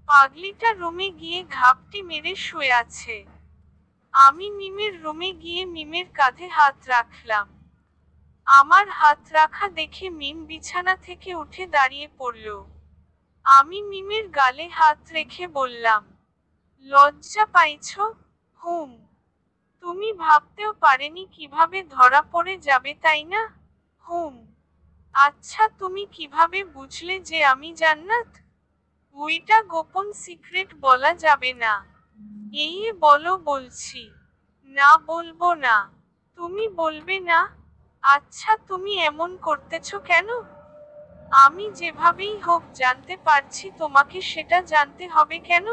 পাগলিটা রুমে গিয়ে ঘাপটি মেরে শুয়ে আছে। আমি মিমের রুমে গিয়ে মিমের কাঁধে হাত রাখলাম। আমার হাত রাখা দেখে মিম বিছানা থেকে উঠে দাঁড়িয়ে পড়ল। আমি মিমের গালে হাত রেখে বললাম, লজ্জা পাইছো? হুম। তুমি ভাবতেও পারেনি কিভাবে ধরা পড়ে যাবে, তাই না? হুম। আচ্ছা, তুমি কিভাবে বুঝলে যে আমি জান্নাত? ওইটা গোপন সিক্রেট, বলা যাবে না। এই বলো বলছি। না, বলবো না। তুমি বলবে না? আচ্ছা, তুমি এমন করতেছো কেন? আমি যেভাবেই হোক জানতে পারছি, তোমাকে সেটা জানতে হবে কেন?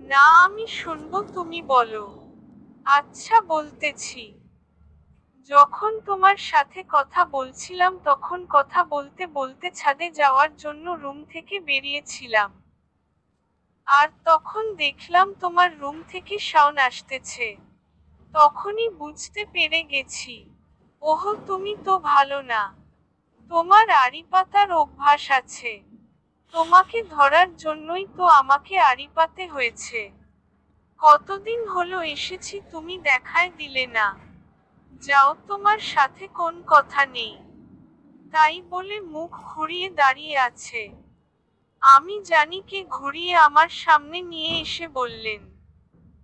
না, আমি শুনবো, তুমি বলো। আচ্ছা, বলতেছি। যখন তোমার সাথে কথা বলছিলাম তখন কথা বলতে বলতে ছাদে যাওয়ার জন্য রুম থেকে বেরিয়েছিলাম। আর তখন দেখলাম তোমার রুম থেকে সাউন্ড আসতেছে। তখনই বুঝতে পেরে গেছি। ওহ, তুমি তো ভালো না। তোমার আড়ি পাতার অভ্যাস আছে। তোমাকে ধরার জন্যই তো আমাকে আড়ি পাতে হয়েছে। কতদিন হলো এসেছি, তুমি দেখাই দিলে না। যাও, তোমার সাথে কোন কথা নেই। তাই বলে মুখ ঘুরিয়ে দাঁড়িয়ে আছে। আমি জানি কে ঘুরিয়ে আমার সামনে নিয়ে এসে বললেন,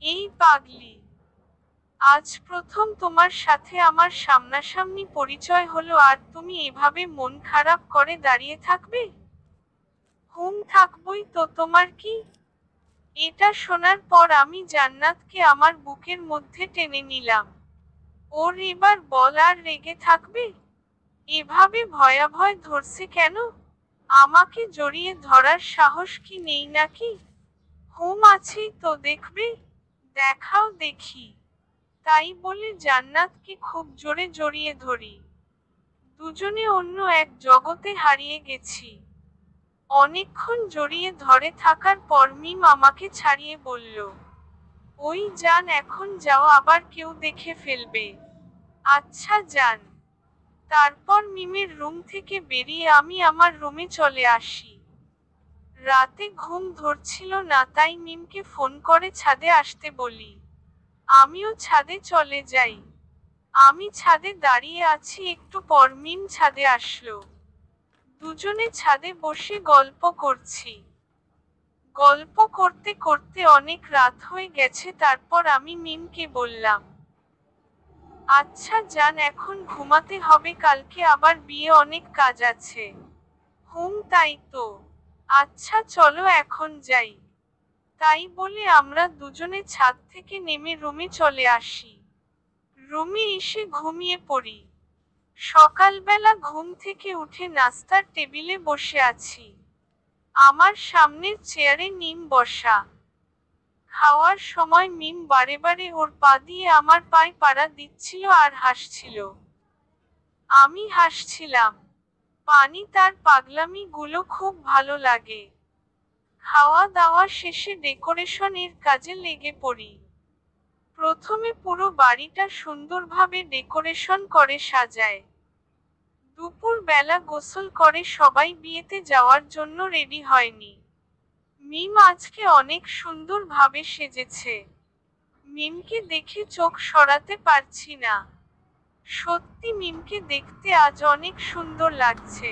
এই পাগলি, আজ প্রথম তোমার সাথে আমার সামনাসামনি পরিচয় হলো আর তুমি এভাবে মন খারাপ করে দাঁড়িয়ে থাকবে? হুম, থাকবই তো, তোমার কি? এটা শোনার পর আমি জান্নাতকে আমার বুকের মধ্যে টেনে নিলাম। ওর এবার বল, আর রেগে থাকবে? এভাবে ভয়াভয় ধরছে কেন? আমাকে জড়িয়ে ধরার সাহস কি নেই নাকি? হুম, আছেই তো, দেখবে। দেখাও দেখি। তাই বলে জান্নাতকে খুব জোরে জড়িয়ে ধরি। দুজনে অন্য এক জগতে হারিয়ে গেছি। অনেকক্ষণ জড়িয়ে ধরে থাকার পর মিম আমাকে ছাড়িয়ে বলল, ওই যান, এখন যাও, আবার কেউ দেখে ফেলবে। আচ্ছা, যান। তারপর মিমের রুম থেকে বেরিয়ে আমি আমার রুমে চলে আসি। রাতে ঘুম ধরছিল না, তাই মিমকে ফোন করে ছাদে আসতে বলি। আমিও ছাদে চলে যাই। আমি ছাদে দাঁড়িয়ে আছি, একটু পর মিম ছাদে আসলো। দুজনে ছাদে বসে গল্প করছি। গল্প করতে করতে অনেক রাত হয়ে গেছে, তারপর আমি মিমকে বললাম, আচ্ছা যান, এখন ঘুমাতে হবে, কালকে আবার বিয়ে, অনেক কাজ আছে। হুম, তাই তো। আচ্ছা চলো এখন যাই। তাই বলে আমরা দুজনে ছাদ থেকে নেমে রুমে চলে আসি। রুমে এসে ঘুমিয়ে পড়ি। সকালবেলা ঘুম থেকে উঠে নাস্তার টেবিলে বসে আছি। আমার সামনের চেয়ারে মিম বসা। খাওয়ার সময় মিম বারে বারে ওর পা দিয়ে আমার পায়ে পাড়া দিচ্ছিল আর হাসছিল। আমি হাসছিলাম। পানি তার পাগলামি গুলো খুব ভালো লাগে। খাওয়া দাওয়া শেষে ডেকোরেশন এর কাজে লেগে পড়ি। প্রথমে পুরো বাড়িটা সুন্দরভাবে ডেকোরেশন করে সাজায়। দুপুর বেলা গোসল করে সবাই বিয়েতে যাওয়ার জন্য রেডি হয়নি। মিম আজকে অনেক সুন্দরভাবে সেজেছে। মিমকে দেখে চোখ সরাতে পারছি না। সত্যি মিমকে দেখতে আজ অনেক সুন্দর লাগছে।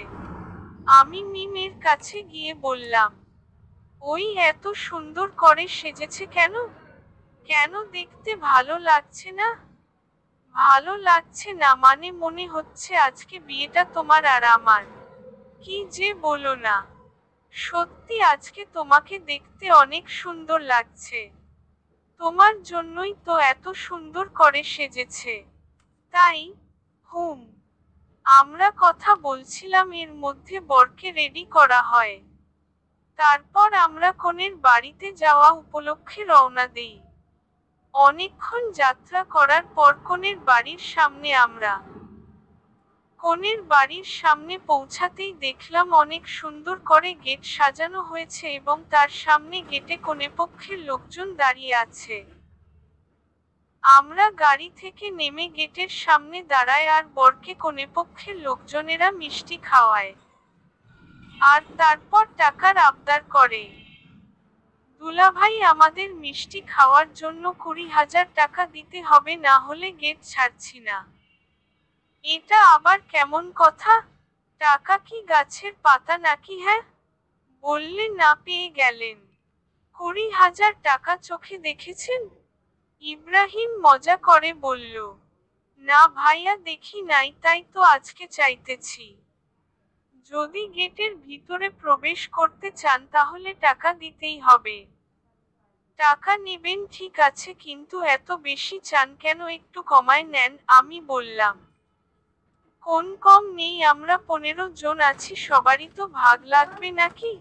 আমি মিমের কাছে গিয়ে বললাম, ওই এত সুন্দর করে সেজেছে কেন? কেন, দেখতে ভালো লাগছে না? ভালো লাগছে না মানে, মনে হচ্ছে আজকে বিয়েটা তোমার আর আমার। কি যে বলো না। সত্যি আজকে তোমাকে দেখতে অনেক সুন্দর লাগছে। তোমার জন্যই তো এত সুন্দর করে সেজেছে। তাই? হুম। আমরা কথা বলছিলাম, এর মধ্যে বরকে রেডি করা হয়। তারপর আমরা কনের বাড়িতে যাওয়া উপলক্ষে রওনা দেই। অনেকক্ষণ যাত্রা করার পর কনের বাড়ির সামনে আমরা। কনের বাড়ির সামনে পৌঁছাতেই দেখলাম অনেক সুন্দর করে গেট সাজানো হয়েছে এবং তার সামনে গেটে কনেপক্ষের লোকজন দাঁড়িয়ে আছে। আমরা গাড়ি থেকে নেমে গেটের সামনে দাঁড়াই আর বরকে কনেপক্ষের লোকজনেরা মিষ্টি খাওয়ায়। আর তারপর টাকার আবদার করে। দুলাভাই আমাদের মিষ্টি খাওয়ার জন্য 20,000 টাকা দিতে হবে, না হলে গেট ছাড়ছি না। এটা আবার কেমন কথা? টাকা কি গাছের পাতা নাকি? হ্যাঁ, বললে না পেয়ে গেলেন। 20,000 টাকা চোখে দেখেছেন? ইব্রাহিম মজা করে বলল। না ভাইয়া, দেখি নাই, তাই তো আজকে চাইতেছি। যদি গেটের ভিতরে প্রবেশ করতে চান তাহলে টাকা দিতেই হবে। টাকা নেবেন ঠিক আছে, কিন্তু এত বেশি চান কেন? একটু কমায় নেন। আমি বললাম, কোন কম নেই, আমরা 15 জন আছি, সবারই তো ভাগ লাগবে নাকি?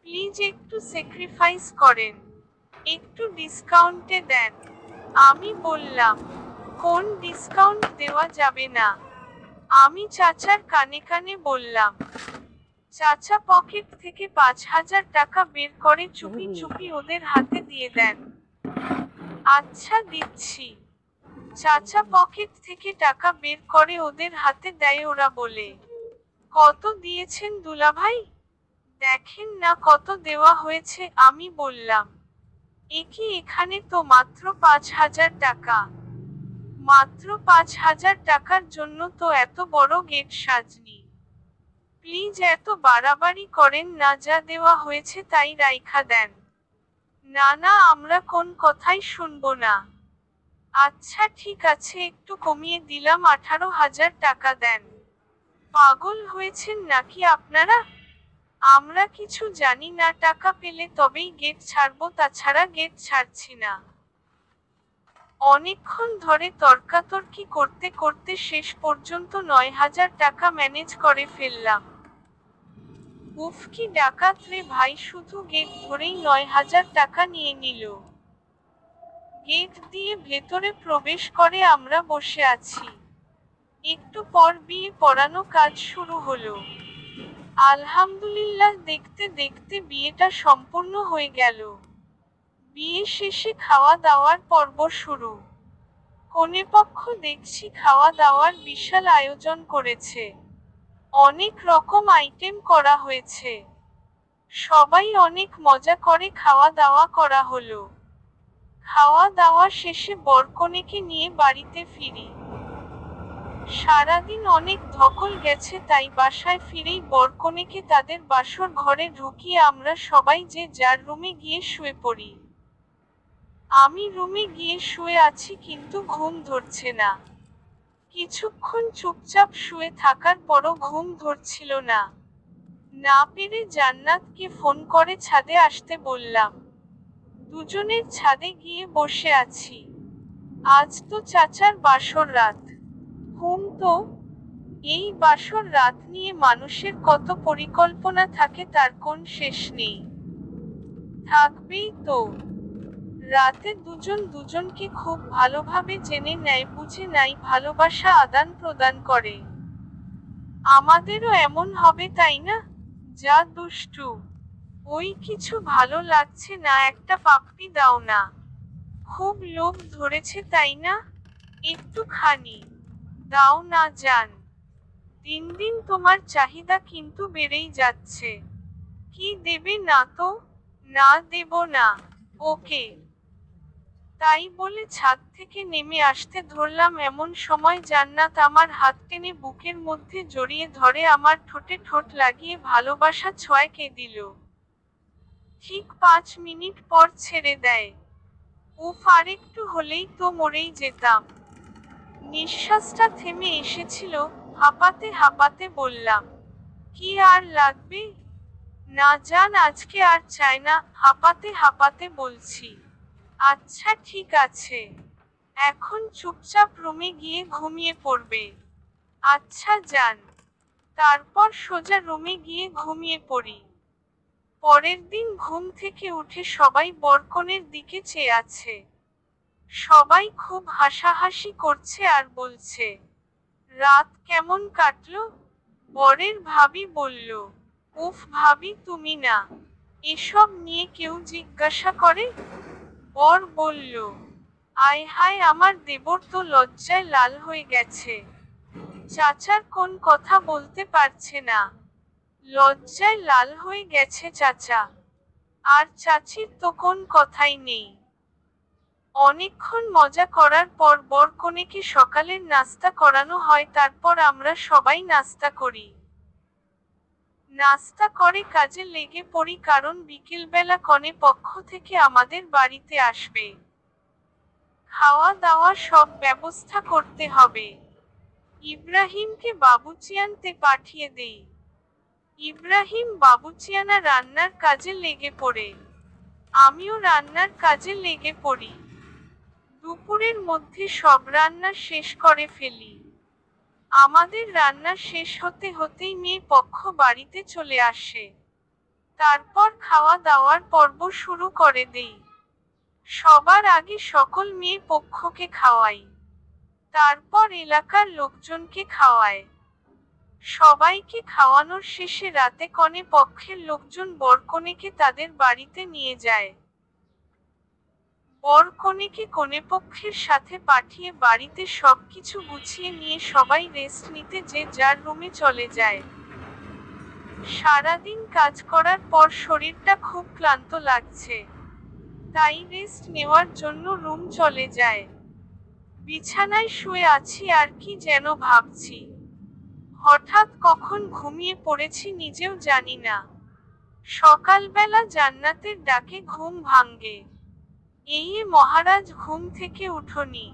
প্লিজ একটু স্যাক্রিফাইস করেন, একটু ডিসকাউন্টে দেন। আমি বললাম, কোন ডিসকাউন্ট দেওয়া যাবে না? আমি চাচার কানে কানে বললাম। চাচা পকেট থেকে 5,000 টাকা বের করে চুপি চুপি ওদের হাতে দিয়ে দেন। আচ্ছা দিচ্ছি। চাচা পকেট থেকে টাকা বের করে ওদের হাতে দেয়। ওরা বলে, কত দিয়েছেন দুলাভাই? দেখেন না কত দেওয়া হয়েছে। আমি বললাম, এখানে তো মাত্র 5,000 টাকা। মাত্র 5,000 টাকার জন্য তো এত বড় গেট সাজনি। প্লিজ এত বাড়াবাড়ি করেন না, যা দেওয়া হয়েছে তাই রাইখা দেন। না না, আমরা কোন কথাই শুনবো না। আচ্ছা ঠিক আছে, একটু কমিয়ে দিলাম, 18,000 টাকা দেন। পাগল হয়েছেন নাকি আপনারা? আমরা কিছু জানি না, টাকা পেলে তবেই গেট ছাড়বো, তাছাড়া গেট ছাড়ছি না। অনেকক্ষণ ধরে তর্কাতর্কি করতে করতে শেষ পর্যন্ত 9,000 টাকা ম্যানেজ করে ফেললাম। উফ কি ডাকাত রে ভাই, শুধু গেট ধরেই 9,000 টাকা নিয়ে নিল। গেট দিয়ে ভেতরে প্রবেশ করে আমরা বসে আছি। একটু পর বিয়ে পড়ানো কাজ শুরু হলো। আলহামদুলিল্লাহ, দেখতে দেখতে বিয়েটা সম্পূর্ণ হয়ে গেল। বিয়ে শেষে খাওয়া দাওয়ার পর্ব শুরু। কনেপক্ষ দেখছি খাওয়া দাওয়ার বিশাল আয়োজন করেছে। অনেক রকম আইটেম করা হয়েছে। সবাই অনেক মজা করে খাওয়া দাওয়া করা হলো। খাওয়া দাওয়া শেষে বরকনেকে নিয়ে বাড়িতে ফিরি। সারাদিন অনেক ধকল গেছে, তাই বাসায় ফিরেই বরকনেকে তাদের বাসর ঘরে ঢুকিয়ে আমরা সবাই যে যার রুমে গিয়ে শুয়ে পড়ি। আমি রুমে গিয়ে শুয়ে আছি, কিন্তু ঘুম ধরছে না। কিছুক্ষণ চুপচাপ শুয়ে থাকার পরও ঘুম ধরছিল না। না পেরে জান্নাতকে ফোন করে ছাদে আসতে বললাম। দুজনের ছাদে গিয়ে বসে আছি। আজ তো চাচার বাসর রাত। তো এই বাসর রাত নিয়ে মানুষের কত পরিকল্পনা থাকে, তার কোন শেষ নেই। থাকবেই তো। রাতে দুজন দুজনকে খুব ভালোভাবে জেনে নেয়, বুঝে নাই, ভালোবাসা আদান প্রদান করে। আমাদেরও এমন হবে তাই না? যা দুষ্টু। ওই কিছু ভালো লাগছে না, একটা পাপ্পি দাও না। খুব লোভ ধরেছে তাই না? একটুখানি দাও না জান। দিন দিন তোমার চাহিদা কিন্তু বেড়েই যাচ্ছে। কি দেবে না তো? না দেব না। ওকে। তাই বলে ছাদ থেকে নেমে আসতে ধরলাম, এমন সময় জান্নাত আমার হাত টেনে বুকের মধ্যে জড়িয়ে ধরে আমার ঠোঁটে ঠোঁট লাগিয়ে ভালোবাসা ছোঁয়াকে দিল। ঠিক 5 মিনিট পর ছেড়ে দেয়। উফ, আরেকটু হলেই তো মরেই যেতাম। নিঃশ্বাসটা থেমে এসেছিল। হাঁপাতে হাঁপাতে বললাম, কি আর লাগবে? না জান, আজকে আর চাই না। হাঁপাতে হাঁপাতে বলছি। আচ্ছা ঠিক আছে, এখন চুপচাপ রুমে গিয়ে ঘুমিয়ে পড়বে। আচ্ছা যান। তারপর সোজা রুমে গিয়ে ঘুমিয়ে পড়ি। পরের দিন ঘুম থেকে উঠে সবাই বরকনের দিকে চেয়ে আছে। সবাই খুব হাসাহাসি করছে আর বলছে, রাত কেমন কাটলো? বরের ভাবি বলল, উফ ভাবি তুমি না, এসব নিয়ে কেউ জিজ্ঞাসা করে? বর বলল, আয় হায় আমার দেবর তো লজ্জায় লাল হয়ে গেছে। চাচার কোন কথা বলতে পারছে না। লজ্জায় লাল হয়ে গেছে চাচা। আর চাচির তো কোন কথাই নেই। অনেকক্ষণ মজা করার পর বরকনেকে সকালের নাস্তা করানো হয়, তারপর আমরা সবাই নাস্তা করি। নাস্তা করে কাজে লেগে পড়ি, কারণ বিকেলবেলা কনে পক্ষ থেকে আমাদের বাড়িতে আসবে। খাওয়া দাওয়া সব ব্যবস্থা করতে হবে। ইব্রাহিমকে বাবুচি আনতে পাঠিয়ে দেই। ইব্রাহিম বাবুচিয়ানা রান্নার কাজে লেগে পড়ে। আমিও রান্নার কাজে লেগে পড়ি। দুপুরের মধ্যে সব রান্না শেষ করে ফেলি। আমাদের রান্না শেষ হতে হতেই মেয়ে পক্ষ বাড়িতে চলে আসে। তারপর খাওয়া দাওয়ার পর্ব শুরু করে দেই। সবার আগে সকল মেয়ে পক্ষকে খাওয়াই। তারপর এলাকার লোকজনকে খাওয়ায়। সবাইকে খাওয়ানোর শেষে রাতে কনে পক্ষের লোকজন বরকনেকে তাদের বাড়িতে নিয়ে যায়। বরকনেকে কনেপক্ষের সাথে পাঠিয়ে বাড়িতে সবকিছু গুছিয়ে নিয়ে সবাই রেস্ট নিতে যে যার রুমে চলে যায়। সারাদিন কাজ করার পর শরীরটা খুব ক্লান্ত লাগছে, তাই রেস্ট নেওয়ার জন্য রুম চলে যায়। বিছানায় শুয়ে আছি আর কি যেন ভাবছি। হঠাৎ কখন ঘুমিয়ে পড়েছি নিজেও জানি না। সকালবেলা জান্নাতের ডাকে ঘুম ভাঙ্গে। এই মহারাজ ঘুম থেকে উঠোনি।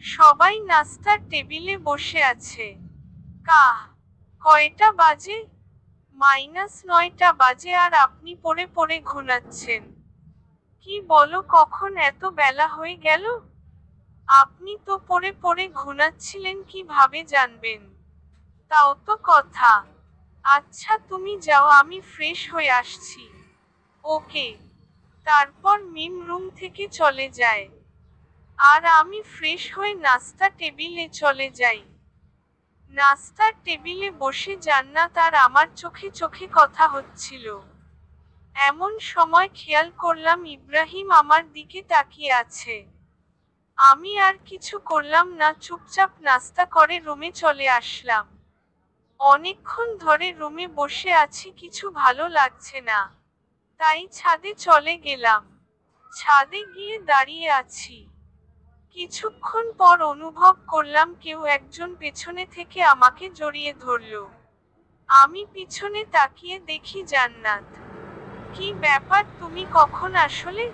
সবাই নাস্তার টেবিলে বসে আছে। কাহ, কয়টা বাজে? -9টা বাজে আর আপনি পড়ে পড়ে ঘুমাচ্ছেন। কি বলো, কখন এত বেলা হয়ে গেল? আপনি তো পড়ে পড়ে ঘুমাচ্ছিলেন, কিভাবে জানবেন? তাও তো কথা। আচ্ছা তুমি যাও, আমি ফ্রেশ হয়ে আসছি। ওকে। তারপর মিম রুম থেকে চলে যায়। আর আমি ফ্রেশ হয়ে নাস্তা টেবিলে চলে যাই। নাস্তার টেবিলে বসে জান্নাত আর আমার চোখে চোখে কথা হচ্ছিল। এমন সময় খেয়াল করলাম ইব্রাহিম আমার দিকে তাকিয়ে আছে। আমি আর কিছু করলাম না, চুপচাপ নাস্তা করে রুমে চলে আসলাম। অনেকক্ষণ ধরে রুমে বসে আছি, কিছু ভালো লাগছে না। তাই ছাদে চলে গেলাম। ছাদে গিয়ে দাঁড়িয়ে আছি। কিছুক্ষণ পর অনুভব করলাম কেউ একজন পেছনে থেকে আমাকে জড়িয়ে ধরল। আমি পিছনে তাকিয়ে দেখি জান্নাত। কি ব্যাপার, তুমি কখন আসলে?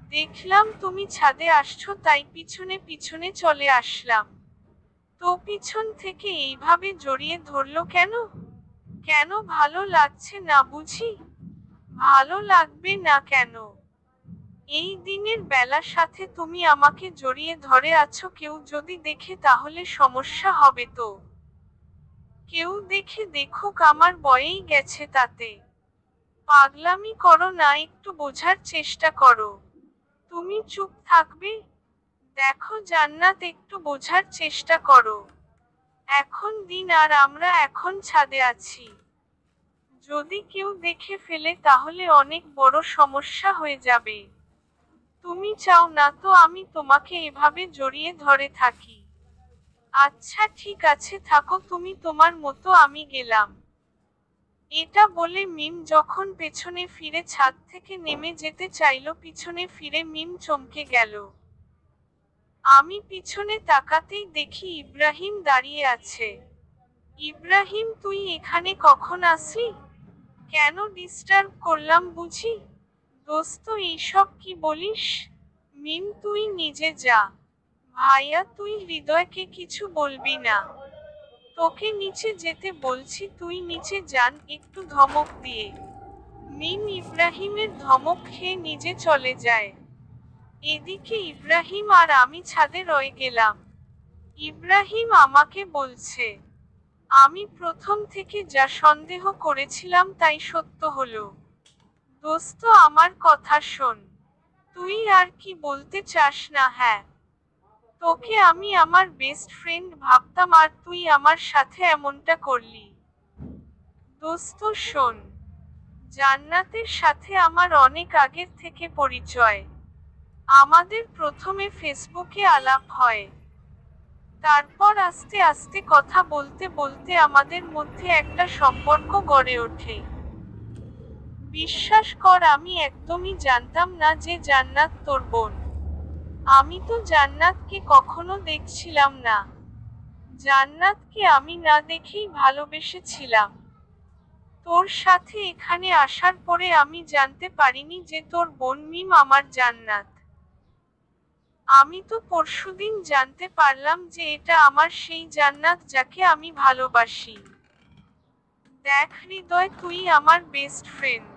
দেখলাম তুমি ছাদে আসছো, তাই পিছনে পিছনে চলে আসলাম। তো পিছন থেকে এইভাবে জড়িয়ে ধরলো কেন? কেন, ভালো লাগছে না বুঝি? ভালো লাগবে না কেন? এই দিনের বেলা সাথে তুমি আমাকে জড়িয়ে ধরে আছো, কেউ যদি দেখে তাহলে সমস্যা হবে তো। কেউ দেখে দেখুক, আমার বয়েই গেছে তাতে। পাগলামি করো না, একটু বোঝার চেষ্টা করো। তুমি চুপ থাকবে? দেখো জান্নাত, একটু বোঝার চেষ্টা করো। এখন দিন আর আমরা এখন ছাদে আছি। যদি কেউ দেখে ফেলে তাহলে অনেক বড় সমস্যা হয়ে যাবে। তুমি চাও না তো আমি তোমাকে এভাবে জড়িয়ে ধরে থাকি। আচ্ছা ঠিক আছে, থাকো তুমি তোমার মতো, আমি গেলাম। এটা বলে মিম যখন পেছনে ফিরে ছাদ থেকে নেমে যেতে চাইল, পিছনে ফিরে মিম চমকে গেল। আমি পিছনে তাকাতেই দেখি ইব্রাহিম দাঁড়িয়ে আছে। ইব্রাহিম, তুই এখানে কখন আসলি? কেন ডিস্টার্ব করলাম বুঝি? দোস্ত এইসব কি বলিস? মিম তুই নিজে যা। ভাইয়া তুই হৃদয়কে কিছু বলবি না। তোকে নিচে যেতে বলছি, তুই নিচে যান, একটু ধমক দিয়ে। মিম ইব্রাহিমের ধমক খেয়ে নিজে চলে যায়। এদিকে ইব্রাহিম আর আমি ছাদে রয়ে গেলাম। ইব্রাহিম আমাকে বলছে, আমি প্রথম থেকে যা সন্দেহ করেছিলাম তাই সত্য হলো। দোস্ত আমার কথা শোন। তুই আর কি বলতে চাস না? হ্যাঁ, তোকে আমি আমার বেস্ট ফ্রেন্ড ভাবতাম আর তুই আমার সাথে এমনটা করলি। দোস্ত শোন, জান্নাতের সাথে আমার অনেক আগের থেকে পরিচয়। আমাদের প্রথমে ফেসবুকে আলাপ হয়, তারপর আস্তে আস্তে কথা বলতে বলতে আমাদের মধ্যে একটা সম্পর্ক গড়ে ওঠে। বিশ্বাস কর, আমি একদমই জানতাম না যে জান্নাত তোর বোন। আমি তো জান্নাতকে কখনো দেখছিলাম না। জান্নাতকে আমি না দেখেই ভালোবেসেছিলাম। তোর সাথে এখানে আসার পরে আমি জানতে পারিনি যে তোর বোন মিম আমার জান্নাত। আমি তো পরশুদিন জানতে পারলাম যে এটা আমার সেই জান্নাত যাকে আমি ভালোবাসি। দেখ হৃদয়, তুই আমার বেস্ট ফ্রেন্ড।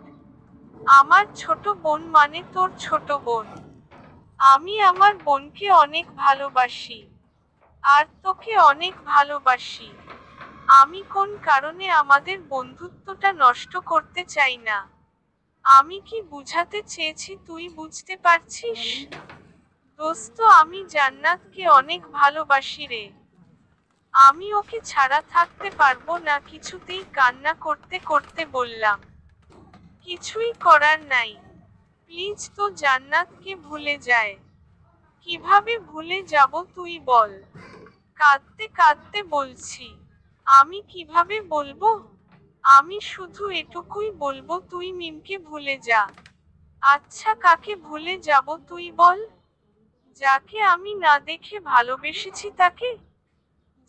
আমার ছোট বোন মানে তোর ছোট বোন। আমি আমার বোনকে অনেক ভালোবাসি, আর তোকে অনেক ভালোবাসি। আমি কোন কারণে আমাদের বন্ধুত্বটা নষ্ট করতে চাই না। আমি কি বুঝাতে চেয়েছি তুই বুঝতে পারছিস? দোস্ত আমি জান্নাতকে অনেক ভালোবাসি রে। আমি ওকে ছাড়া থাকতে পারবো না। কিছুতেই কান্না করতে করতে বললাম, কিছুই করার নাই, প্লিজ তো জান্নাতকে ভুলে যায়। কিভাবে ভুলে যাব তুই বল? কাঁদতে কাঁদতে বলছি। আমি কিভাবে বলবো? আমি শুধু এটুকুই বলবো, তুই মিমকে ভুলে যা। আচ্ছা, কাকে ভুলে যাব তুই বল? যাকে আমি না দেখে ভালোবেসেছি তাকে?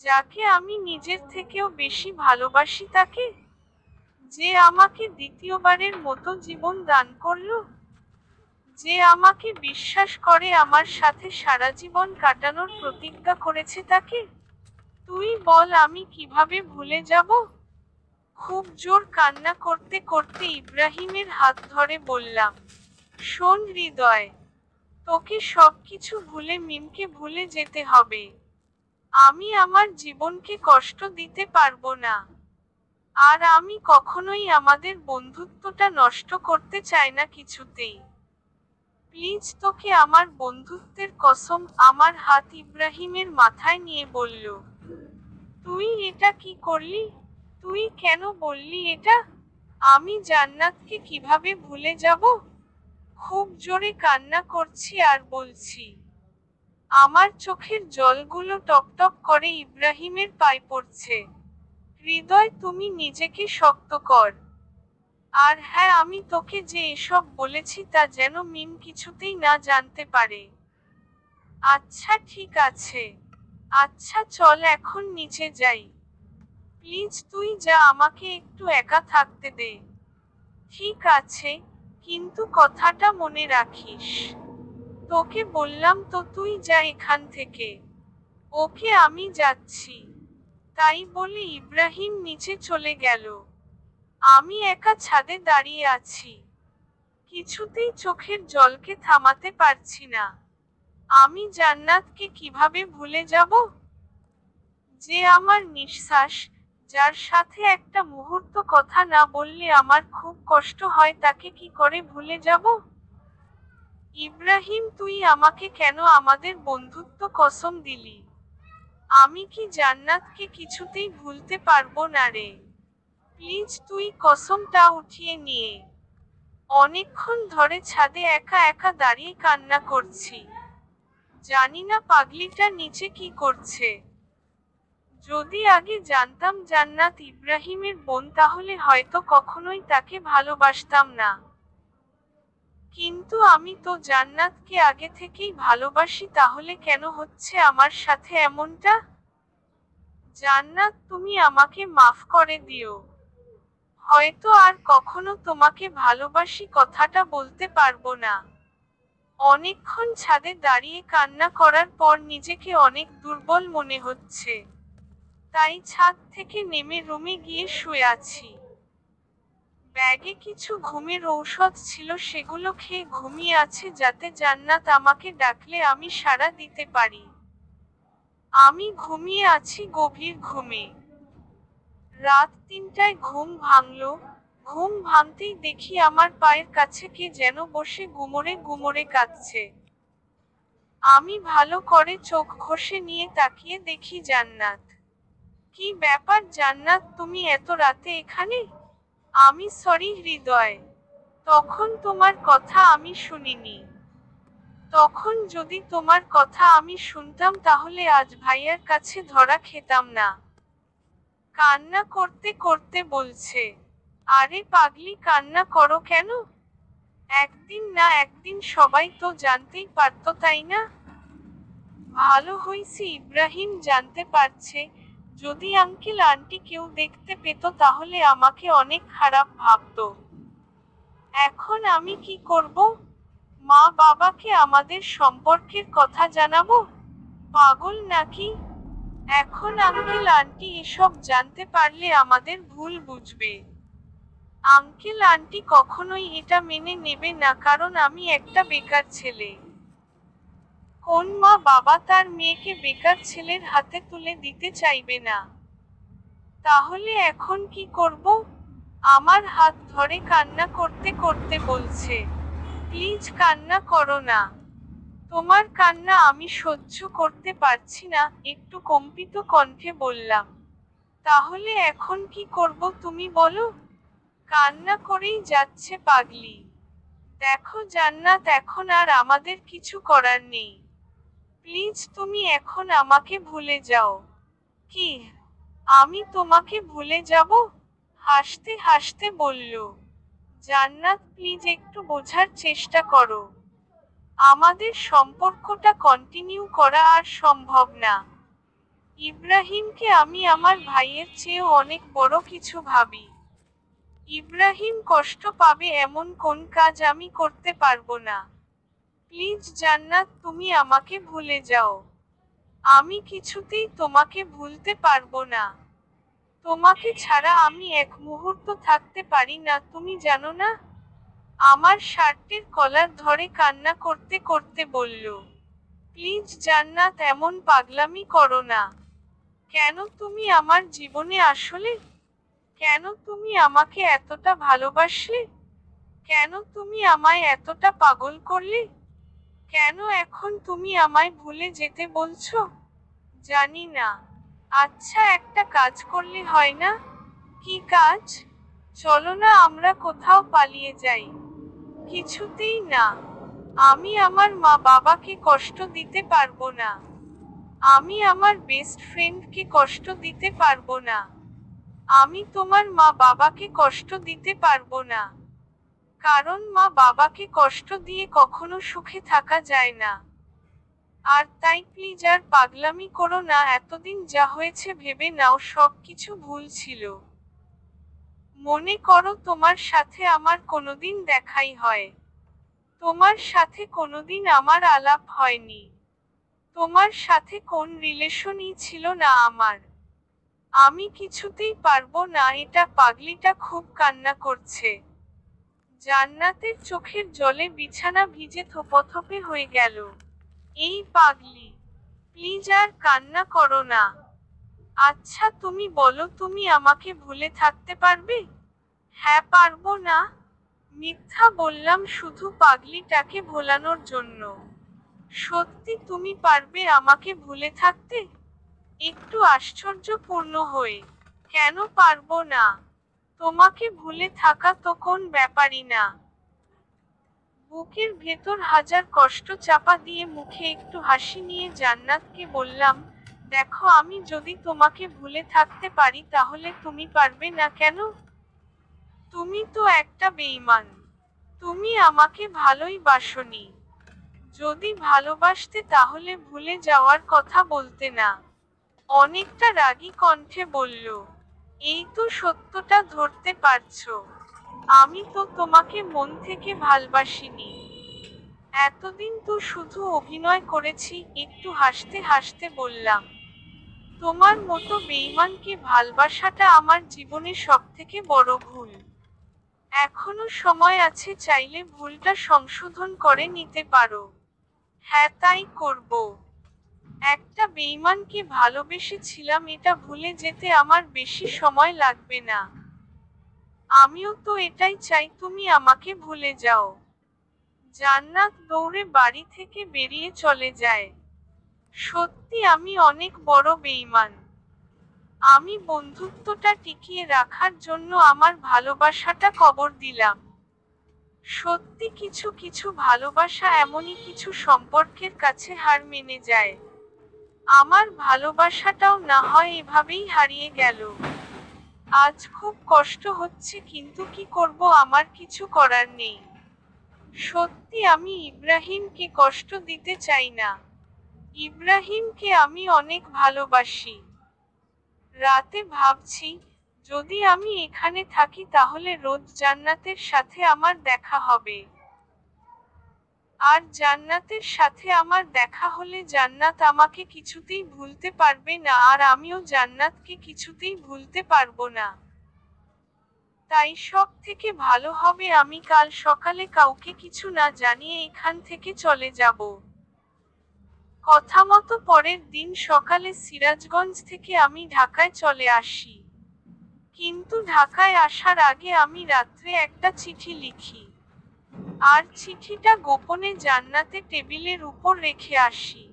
যাকে আমি নিজের থেকেও বেশি ভালোবাসি তাকে? যে আমাকে দ্বিতীয়বারের মতো জীবন দান করলো? যে আমাকে বিশ্বাস করে আমার সাথে সারা জীবন কাটানোর প্রতিজ্ঞা করেছে তাকে? তুই বল আমি কিভাবে ভুলে যাব? খুব জোর কান্না করতে করতে ইব্রাহিমের হাত ধরে বললাম, শোন হৃদয়, তোকে সবকিছু ভুলে মিমকে ভুলে যেতে হবে। আমি আমার জীবনকে কষ্ট দিতে পারবো না। আর আমি কখনোই আমাদের বন্ধুত্বটা নষ্ট করতে চাই না কিছুতেই। প্লিজ, তোকে আমার বন্ধুত্বের কসম। আমার হাত ইব্রাহিমের মাথায় নিয়ে বলল, তুই এটা কি করলি? তুই কেন বললি এটা? আমি জান্নাতকে কিভাবে ভুলে যাব? খুব জোরে কান্না করছি আর বলছি। আমার চোখের জলগুলো টপটপ করে ইব্রাহিমের পায়ে পড়ছে। হৃদয়, তুমি নিজেকে শক্ত কর। আর হ্যাঁ, আমি তোকে যে এসব বলেছি তা যেন মিম কিছুতেই না জানতে পারে। আচ্ছা ঠিক আছে। আচ্ছা চল এখন নিচে যাই। প্লিজ তুই যা, আমাকে একটু একা থাকতে দে। ঠিক আছে, কিন্তু কথাটা মনে রাখিস। তোকে বললাম তো, তুই যা এখান থেকে। ওকে, আমি যাচ্ছি। তাই বলে ইব্রাহিম নিচে চলে গেল। আমি একা ছাদে দাঁড়িয়ে আছি, কিছুতেই চোখের জলকে থামাতে পারছি না। আমি জান্নাতকে কিভাবে ভুলে যাব? যে আমার নিঃশ্বাস, যার সাথে একটা মুহূর্ত কথা না বললে আমার খুব কষ্ট হয়, তাকে কি করে ভুলে যাব? ইব্রাহিম, তুই আমাকে কেন আমাদের বন্ধুত্ব কসম দিলি? আমি কি জান্নাতকে কিছুতেই ভুলতে পারবো না রে। প্লিজ তুই কসমটা উঠিয়ে নিয়ে। অনেকক্ষণ ধরে ছাদে একা একা দাঁড়িয়ে কান্না করছি। জানি না পাগলিটা নিচে কি করছে। যদি আগে জানতাম জান্নাত ইব্রাহিমের বোন, তাহলে হয়তো কখনোই তাকে ভালোবাসতাম না। কিন্তু আমি তো জান্নাতকে আগে থেকেই ভালোবাসি, তাহলে কেন হচ্ছে আমার সাথে এমনটা? জান্নাত, তুমি আমাকে মাফ করে দিও। হয়তো আর কখনো তোমাকে ভালোবাসি কথাটা বলতে পারবো না। অনেকক্ষণ ছাদে দাঁড়িয়ে কান্না করার পর নিজেকে অনেক দুর্বল মনে হচ্ছে। তাই ছাদ থেকে নেমে রুমে গিয়ে শুয়ে আছি। ব্যাগে কিছু ঘুমের ঔষধ ছিল, সেগুলো খেয়ে ঘুমিয়ে আছে যাতে জান্নাত আমাকে ডাকলে আমি সাড়া দিতে পারি। আমি ঘুমিয়ে আছি গভীর ঘুমে। রাত 3টায় ঘুম ভাঙল। ঘুম ভাঙতেই দেখি আমার পায়ের কাছে কে যেন বসে গুমরে গুমরে কাঁদছে। আমি ভালো করে চোখ ঘষে নিয়ে তাকিয়ে দেখি জান্নাত। কি ব্যাপার জান্নাত, তুমি এত রাতে এখানে? আমি সরি হৃদয়, তখন তোমার কথা আমি শুনিনি। তখন যদি তোমার কথা আমি শুনতাম তাহলে আজ ভাইয়ার কাছে ধরা খেতাম না। কান্না করতে করতে বলছে। আরে পাগলি, কান্না করো কেন? একদিন না একদিন সবাই তো জানতেই পারতো, তাই না? ভালো হইছে ইব্রাহিম জানতে পারছে। যদি আঙ্কেল আন্টি কেউ দেখতে পেত তাহলে আমাকে অনেক খারাপ ভাবতো। এখন আমি কি করব? মা বাবাকে আমাদের সম্পর্কের কথা জানাবো? পাগল নাকি? এখন আঙ্কেল আন্টি এসব জানতে পারলে আমাদের ভুল বুঝবে। আঙ্কেল আন্টি কখনোই এটা মেনে নেবে না, কারণ আমি একটা বেকার ছেলে। কোন মা বাবা তার মেয়েকে বেকার ছেলের হাতে তুলে দিতে চাইবে না? তাহলে এখন কি করব? আমার হাত ধরে কান্না করতে করতে বলছে, প্লিজ কান্না করো না। তোমার কান্না আমি সহ্য করতে পারছি না, একটু কম্পিত কণ্ঠে বললাম। তাহলে এখন কি করব তুমি বলো? কান্না করেই যাচ্ছে পাগলি। দেখো জান্নাত, এখন আর আমাদের কিছু করার নেই। প্লিজ তুমি এখন আমাকে ভুলে যাও। কি? আমি তোমাকে ভুলে যাব? হাসতে হাসতে বলল। জান্নাত প্লিজ একটু বোঝার চেষ্টা করো। আমাদের সম্পর্কটা কন্টিনিউ করা আর সম্ভব না। ইব্রাহিমকে আমি আমার ভাইয়ের চেয়েও অনেক বড় কিছু ভাবি। ইব্রাহিম কষ্ট পাবে এমন কোন কাজ আমি করতে পারবো না। প্লিজ জান্নাত, তুমি আমাকে ভুলে যাও। আমি কিছুতেই তোমাকে ভুলতে পারবো না। তোমাকে ছাড়া আমি এক মুহূর্ত থাকতে পারি না, তুমি জানো না? আমার শার্টের কলার ধরে কান্না করতে করতে বলল। প্লিজ জান্নাত, এমন পাগলামি করো না। কেন তুমি আমার জীবনে আসলে? কেন তুমি আমাকে এতটা ভালোবাসলে? কেন তুমি আমায় এতটা পাগল করলে? কেন এখন তুমি আমায় ভুলে যেতে বলছো? জানি না। আচ্ছা, একটা কাজ করলে হয় না? কি কাজ? চলো না আমরা কোথাও পালিয়ে যাই। কিছুতেই না। আমি আমার মা বাবাকে কষ্ট দিতে পারবো না। আমি আমার বেস্ট ফ্রেন্ডকে কষ্ট দিতে পারবো না। আমি তোমার মা বাবাকে কষ্ট দিতে পারবো না। কারণ মা বাবাকে কষ্ট দিয়ে কখনো সুখে থাকা যায় না। আর তাই প্লিজ আর পাগলামি করো না। এতদিন যা হয়েছে ভেবে নাও সব কিছু ভুল ছিল। মনে করো তোমার সাথে আমার কোনোদিন দেখাই হয়। তোমার সাথে কোনোদিন আমার আলাপ হয়নি। তোমার সাথে কোন রিলেশনই ছিল না আমার। আমি কিছুতেই পারবো না এটা। পাগলিটা খুব কান্না করছে। জান্নাতের চোখের জলে বিছানা ভিজে থপথপে হয়ে গেল। এই পাগলি, প্লিজ আর কান্না করো না। আচ্ছা তুমি বলো, তুমি আমাকে ভুলে থাকতে পারবে? হ্যাঁ, পারবো না। মিথ্যা বললাম শুধু পাগলিটাকে ভোলানোর জন্য। সত্যি তুমি পারবে আমাকে ভুলে থাকতে? একটু আশ্চর্যপূর্ণ হয়ে, কেন পারবো না? তোমাকে ভুলে থাকা তো কোন ব্যাপারই না। বুকের ভেতর হাজার কষ্ট চাপা দিয়ে মুখে একটু হাসি নিয়ে জান্নাতকে বললাম, দেখো আমি যদি তোমাকে ভুলে থাকতে পারি তাহলে তুমি পারবে না কেন? তুমি তো একটা বেঈমান। তুমি আমাকে ভালোই বাসনি। যদি ভালোবাসতে তাহলে ভুলে যাওয়ার কথা বলতে না। অনেকটা রাগী কণ্ঠে বলল। এই তো সত্যটা ধরতে পারছো। আমি তো তোমাকে মন থেকে ভালবাসিনি। এতদিন তো শুধু অভিনয় করেছি। একটু হাসতে হাসতে বললাম, তোমার মতো বেঈমানকে ভালবাসাটা আমার জীবনে সবথেকে বড় ভুল। এখনো সময় আছে, চাইলে ভুলটা সংশোধন করে নিতে পারো। হ্যাঁ, তাই করব। একটা বেঈমানকে ভালোবেসেছিলাম, এটা ভুলে যেতে আমার বেশি সময় লাগবে না। আমিও তো এটাই চাই তুমি আমাকে ভুলে যাও। জান্নাত দৌড়ে বাড়ি থেকে বেরিয়ে চলে যায়। সত্যি আমি অনেক বড় বেঈমান। আমি বন্ধুত্বটা টিকিয়ে রাখার জন্য আমার ভালোবাসাটা কবর দিলাম। সত্যি কিছু কিছু ভালোবাসা এমনই কিছু সম্পর্কের কাছে হার মেনে যায়। আমার ভালোবাসাটাও না হয় এভাবেই হারিয়ে গেল। আজ খুব কষ্ট হচ্ছে কিন্তু কি করব, আমার কিছু করার নেই। সত্যি আমি ইব্রাহিমকে কষ্ট দিতে চাই না। ইব্রাহিমকে আমি অনেক ভালোবাসি। রাতে ভাবছি, যদি আমি এখানে থাকি তাহলে রোজ জান্নাতের সাথে আমার দেখা হবে। আর জান্নাতের সাথে আমার দেখা হলে জান্নাত আমাকে কিছুতেই ভুলতে পারবে না আর আমিও জান্নাতকে কিছুতেই ভুলতে পারবো না। তাই সব থেকে ভালো হবে আমি কাল সকালে কাউকে কিছু না জানিয়ে এখান থেকে চলে যাব। কথামতো পরের দিন সকালে সিরাজগঞ্জ থেকে আমি ঢাকায় চলে আসি। কিন্তু ঢাকায় আসার আগে আমি রাত্রে একটা চিঠি লিখি। আর চিঠিটা গোপনে জান্নাতে টেবিলের উপর রেখে আসি।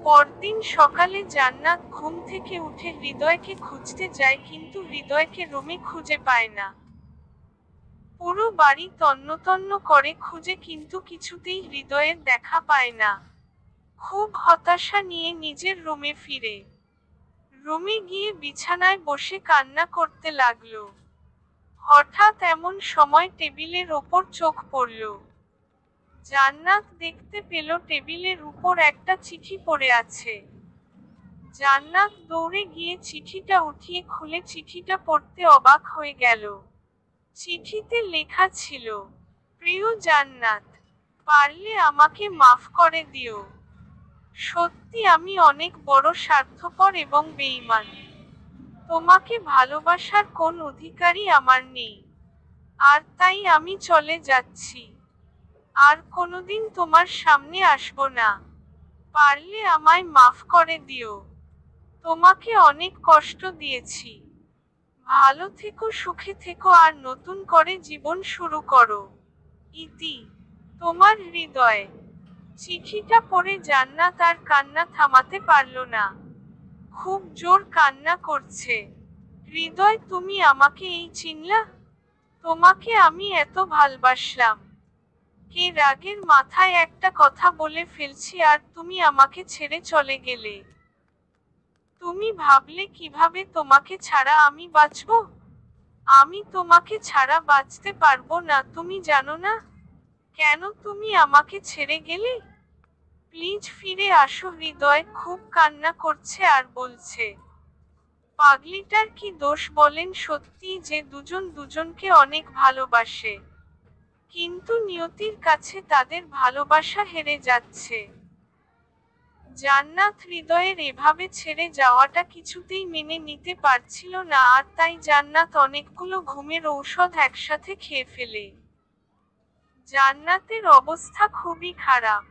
পরদিন সকালে জান্নাত ঘুম থেকে উঠে হৃদয়কে খুঁজতে যায় কিন্তু হৃদয়কে রুমে খুঁজে পায় না। পুরো বাড়ি তন্ন করে খুঁজে কিন্তু কিছুতেই হৃদয়ের দেখা পায় না। খুব হতাশা নিয়ে নিজের রুমে ফিরে। রুমে গিয়ে বিছানায় বসে কান্না করতে লাগলো। হঠাৎ এমন সময় টেবিলের ওপর চোখ পড়ল। জান্নাত দেখতে পেল টেবিলের উপর একটা চিঠি পড়ে আছে। জান্নাত দৌড়ে গিয়ে চিঠিটা উঠিয়ে খুলে চিঠিটা পড়তে অবাক হয়ে গেল। চিঠিতে লেখা ছিল, প্রিয় জান্নাত, পারলে আমাকে মাফ করে দিও। সত্যি আমি অনেক বড় স্বার্থপর এবং বেঈমান। তোমাকে ভালোবাসার কোন অধিকারই আমার নেই। আর তাই আমি চলে যাচ্ছি। আর কোনোদিন তোমার সামনে আসব না। পারলে আমায় মাফ করে দিও। তোমাকে অনেক কষ্ট দিয়েছি। ভালো থেকো, সুখে থেকো আর নতুন করে জীবন শুরু করো। ইতি, তোমার হৃদয়। চিঠিটা পড়ে জান্নাত আর কান্না থামাতে পারল না। খুব জোর কান্না করছে। হৃদয়, তুমি আমাকে এই চিনলা? তোমাকে আমি এত ভালবাসলাম। কে রাগের মাথায় একটা কথা বলে ফেলছি আর তুমি আমাকে ছেড়ে চলে গেলে। তুমি ভাবলে কিভাবে তোমাকে ছাড়া আমি বাঁচব? আমি তোমাকে ছাড়া বাঁচতে পারবো না, তুমি জানো না? কেন তুমি আমাকে ছেড়ে গেলে? প্লিজ ফিরে আসো। হৃদয় খুব কান্না করছে আর বলছে, পাগলিটার কি দোষ বলেন? সত্যিই যে দুজন দুজনকে অনেক ভালোবাসে, কিন্তু নিয়তির কাছে তাদের ভালোবাসা হেরে যাচ্ছে। জান্নাত হৃদয়ের এভাবে ছেড়ে যাওয়াটা কিছুতেই মেনে নিতে পারছিল না আর তাই জান্নাত অনেকগুলো ঘুমের ঔষধ একসাথে খেয়ে ফেলে। জান্নাতের অবস্থা খুবই খারাপ।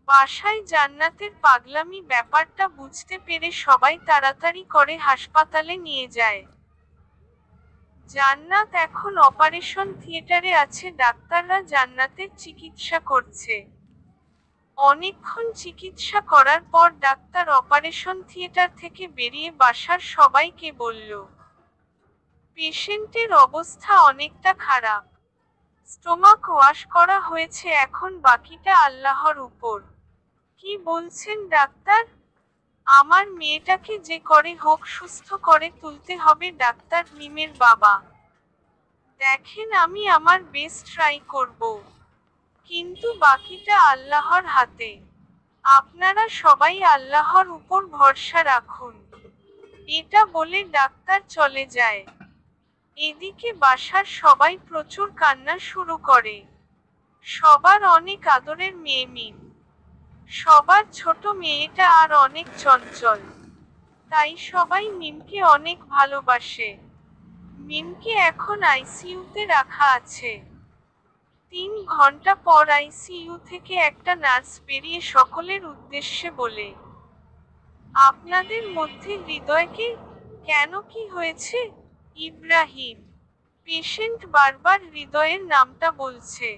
বাসায় জান্নাতের পাগলামি ব্যাপারটা বুঝতে পেরে সবাই তাড়াতাড়ি করে হাসপাতালে নিয়ে যায়। জান্নাত এখন অপারেশন থিয়েটারে আছে, ডাক্তাররা জান্নাতের চিকিৎসা করছে। অনেকক্ষণ চিকিৎসা করার পর ডাক্তার অপারেশন থিয়েটার থেকে বেরিয়ে বাসার সবাইকে বলল, পেশেন্টের অবস্থা অনেকটা খারাপ। স্টোমাক ওয়াশ করা হয়েছে, এখন বাকিটা আল্লাহর উপর। কি বলছেন ডাক্তার? আমার মেয়েটাকে যে করে হোক সুস্থ করে তুলতে হবে। ডাক্তার মিমের বাবা, দেখেন আমি আমার বেস্ট ট্রাই করব, কিন্তু বাকিটা আল্লাহর হাতে। আপনারা সবাই আল্লাহর উপর ভরসা রাখুন। এটা বলে ডাক্তার চলে যায়। এদিকে বাসার সবাই প্রচুর কান্না শুরু করে। সবার অনেক আদরের মেয়ে মিম। সবার ছোট মেয়েটা আর অনেক চঞ্চল। তাই সবাই মিমকে অনেক ভালোবাসে। মিমকে এখন আইসিইউতে রাখা আছে। 3 ঘন্টা পর আইসিইউ থেকে একটা নার্স বেরিয়ে সকলের উদ্দেশ্যে বলে, আপনাদের মধ্যে হৃদয়কে? কেন, কি হয়েছে? ইব্রাহিম, পেশেন্ট বারবার হৃদয়ের নামটা বলছে।